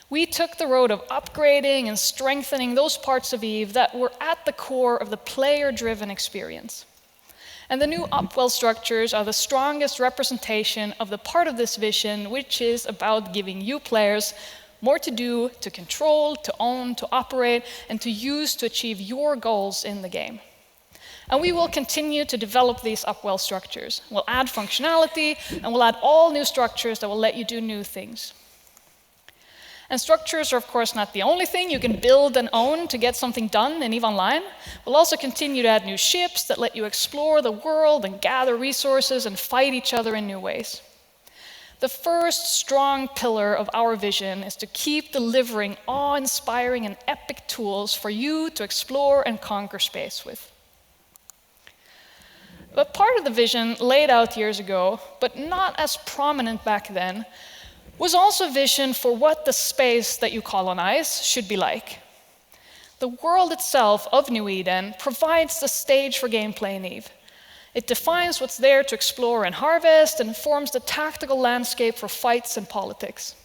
We took the road of upgrading and strengthening those parts of EVE that were at the core of the player-driven experience. And the new Upwell structures are the strongest representation of the part of this vision, which is about giving you players more to do, to control, to own, to operate, and to use to achieve your goals in the game. And we will continue to develop these Upwell structures. We'll add functionality, and we'll add all new structures that will let you do new things. And structures are, of course, not the only thing you can build and own to get something done in EVE Online. We'll also continue to add new ships that let you explore the world and gather resources and fight each other in new ways. The first strong pillar of our vision is to keep delivering awe-inspiring and epic tools for you to explore and conquer space with. But part of the vision laid out years ago, but not as prominent back then, was also a vision for what the space that you colonize should be like. The world itself of New Eden provides the stage for gameplay in EVE. It defines what's there to explore and harvest and forms the tactical landscape for fights and politics.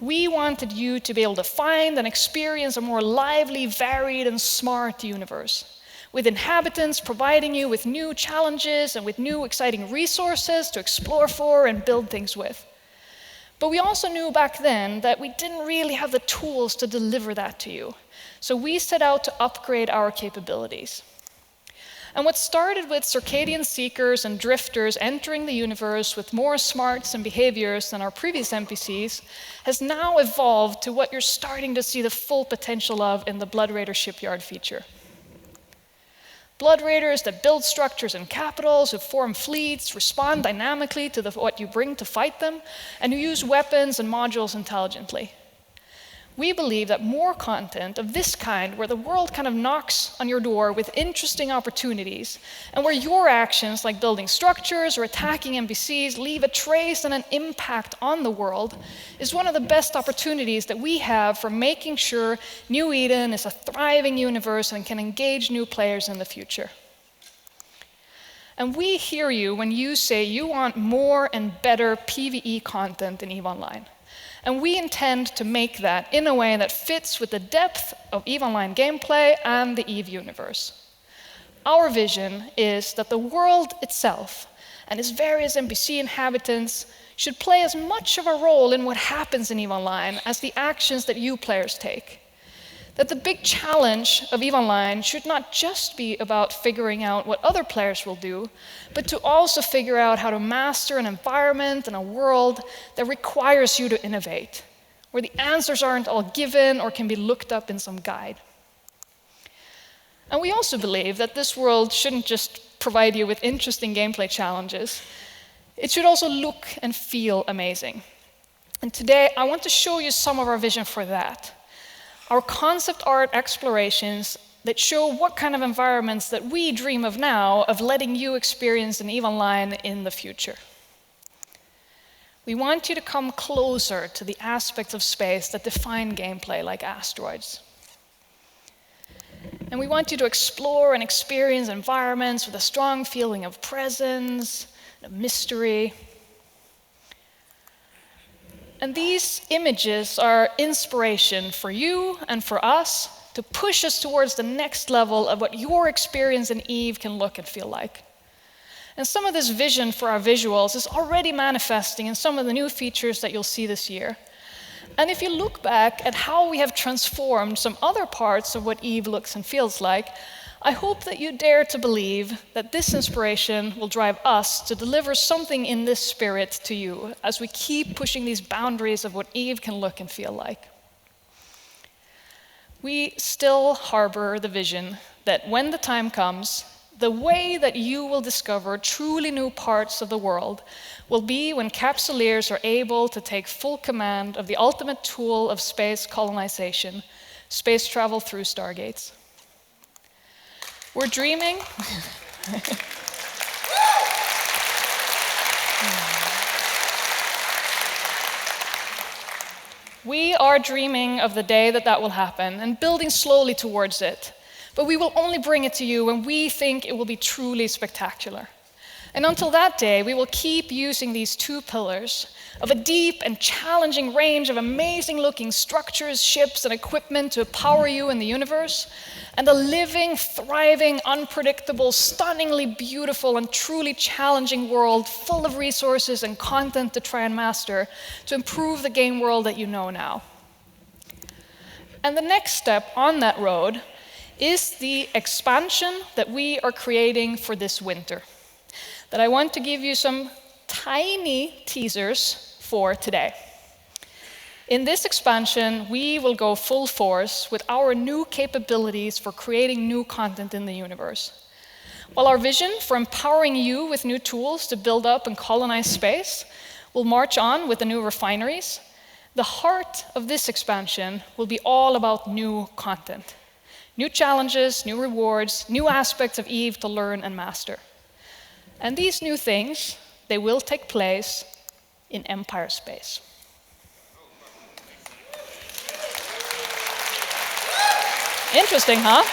We wanted you to be able to find and experience a more lively, varied, and smart universe, with inhabitants providing you with new challenges and with new exciting resources to explore for and build things with. But we also knew back then that we didn't really have the tools to deliver that to you. So we set out to upgrade our capabilities. And what started with circadian seekers and drifters entering the universe with more smarts and behaviors than our previous NPCs has now evolved to what you're starting to see the full potential of in the Blood Raider shipyard feature. Blood Raiders that build structures in capitals, who form fleets, respond dynamically to what you bring to fight them, and who use weapons and modules intelligently. We believe that more content of this kind, where the world kind of knocks on your door with interesting opportunities, and where your actions, like building structures or attacking NPCs, leave a trace and an impact on the world, is one of the best opportunities that we have for making sure New Eden is a thriving universe and can engage new players in the future. And we hear you when you say you want more and better PvE content in EVE Online. And we intend to make that in a way that fits with the depth of EVE Online gameplay and the EVE universe. Our vision is that the world itself and its various NPC inhabitants should play as much of a role in what happens in EVE Online as the actions that you players take. That the big challenge of EVE Online should not just be about figuring out what other players will do, but to also figure out how to master an environment and a world that requires you to innovate, where the answers aren't all given or can be looked up in some guide. And we also believe that this world shouldn't just provide you with interesting gameplay challenges, it should also look and feel amazing. And today I want to show you some of our vision for that. Our concept art explorations that show what kind of environments that we dream of now of letting you experience in EVE Online in the future. We want you to come closer to the aspects of space that define gameplay, like asteroids. And we want you to explore and experience environments with a strong feeling of presence, of mystery. And these images are inspiration for you and for us to push us towards the next level of what your experience in EVE can look and feel like. And some of this vision for our visuals is already manifesting in some of the new features that you'll see this year. And if you look back at how we have transformed some other parts of what EVE looks and feels like, I hope that you dare to believe that this inspiration will drive us to deliver something in this spirit to you as we keep pushing these boundaries of what EVE can look and feel like. We still harbor the vision that when the time comes, the way that you will discover truly new parts of the world will be when capsuleers are able to take full command of the ultimate tool of space colonization, space travel through stargates. We're dreaming. We are dreaming of the day that that will happen and building slowly towards it. But we will only bring it to you when we think it will be truly spectacular. And until that day, we will keep using these two pillars of a deep and challenging range of amazing-looking structures, ships, and equipment to power you in the universe, and a living, thriving, unpredictable, stunningly beautiful, and truly challenging world full of resources and content to try and master to improve the game world that you know now. And the next step on that road is the expansion that we are creating for this winter, that I want to give you some tiny teasers for today. In this expansion, we will go full force with our new capabilities for creating new content in the universe. While our vision for empowering you with new tools to build up and colonize space will march on with the new refineries, the heart of this expansion will be all about new content. New challenges, new rewards, new aspects of EVE to learn and master. And these new things, they will take place in Empire space. Interesting, huh?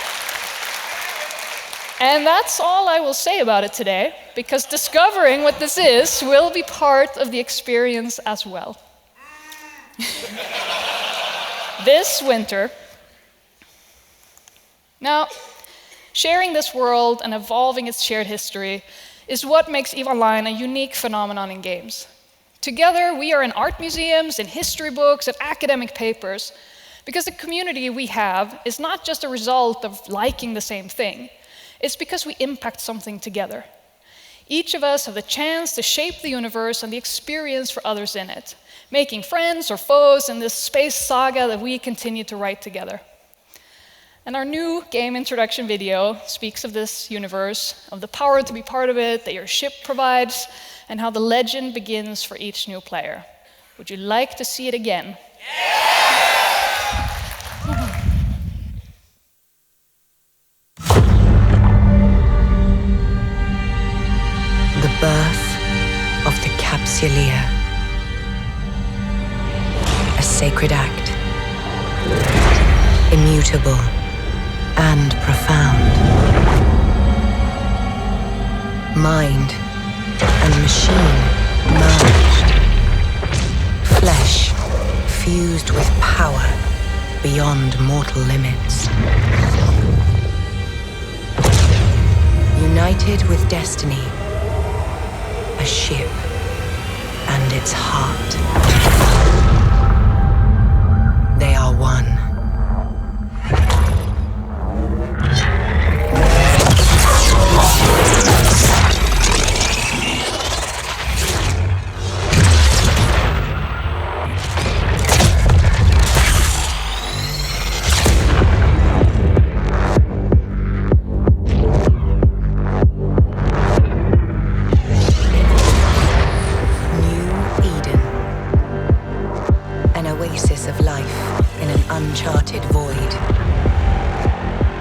And that's all I will say about it today, because discovering what this is will be part of the experience as well. This winter. Now, sharing this world and evolving its shared history is what makes EVE Online a unique phenomenon in games. Together, we are in art museums, in history books, and academic papers, because the community we have is not just a result of liking the same thing. It's because we impact something together. Each of us have the chance to shape the universe and the experience for others in it, making friends or foes in this space saga that we continue to write together. And our new game introduction video speaks of this universe, of the power to be part of it that your ship provides, and how the legend begins for each new player. Would you like to see it again? The birth of the Capsuleer. A sacred act. Immutable and profound. mind and machine merged. Flesh fused with power beyond mortal limits. United with destiny, a ship and its heart. They are one. Uncharted void.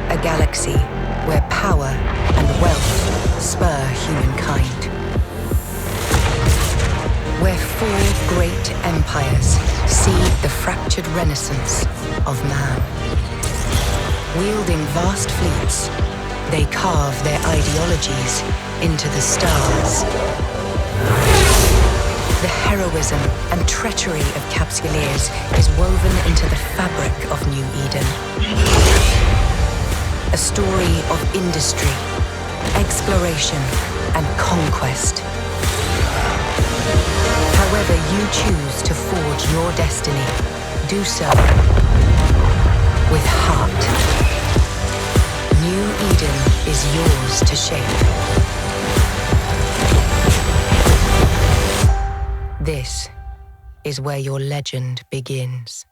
A galaxy where power and wealth spur humankind. Where 4 great empires seed the fractured renaissance of man. Wielding vast fleets, they carve their ideologies into the stars. The heroism and treachery of Capsuleers is woven into the fabric of New Eden. A story of industry, exploration, and conquest. However you choose to forge your destiny, do so with heart. New Eden is yours to shape. This is where your legend begins.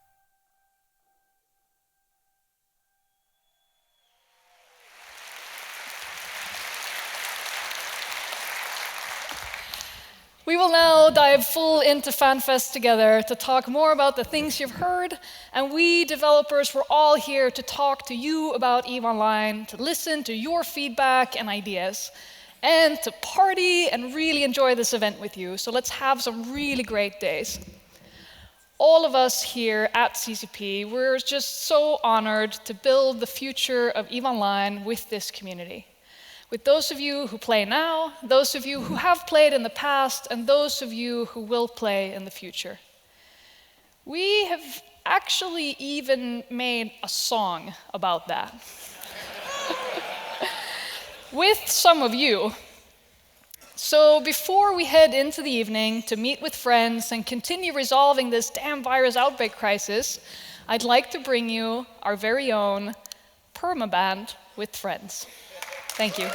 We will now dive full into Fanfest together to talk more about the things you've heard, and we developers were all here to talk to you about EVE Online, to listen to your feedback and ideas, and to party and really enjoy this event with you. So let's have some really great days. All of us here at CCP, we're just so honored to build the future of EVE Online with this community. With those of you who play now, those of you who have played in the past, and those of you who will play in the future. We have actually even made a song about that. With some of you. So before we head into the evening to meet with friends and continue resolving this damn virus outbreak crisis, I'd like to bring you our very own permaband with friends. Thank you.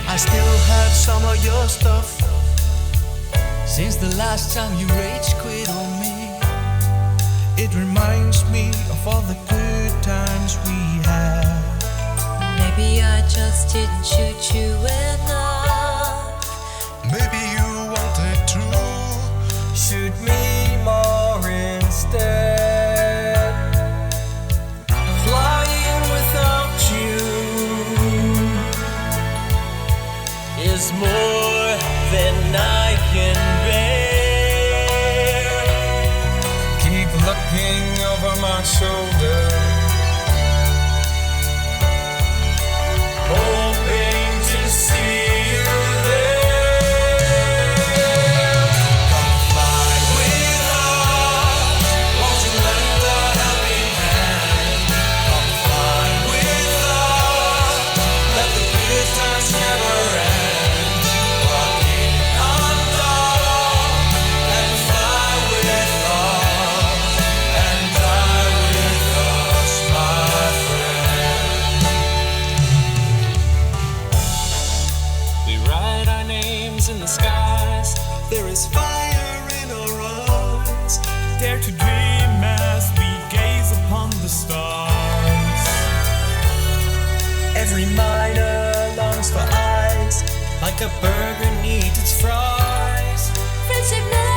I still have some of your stuff since the last time you rage quit on me. It reminds me of all the good times we had. Maybe I just didn't shoot you enough. Maybe you wanted to shoot me more instead. Flying without you is more than I can bear. Keep looking over my shoulder, hoping to see you there. Come fly with us, won't you lend a helping hand? Come fly with us, let the good times never end. And fly with us, and die with us. like a burger needs its fries. Friendship never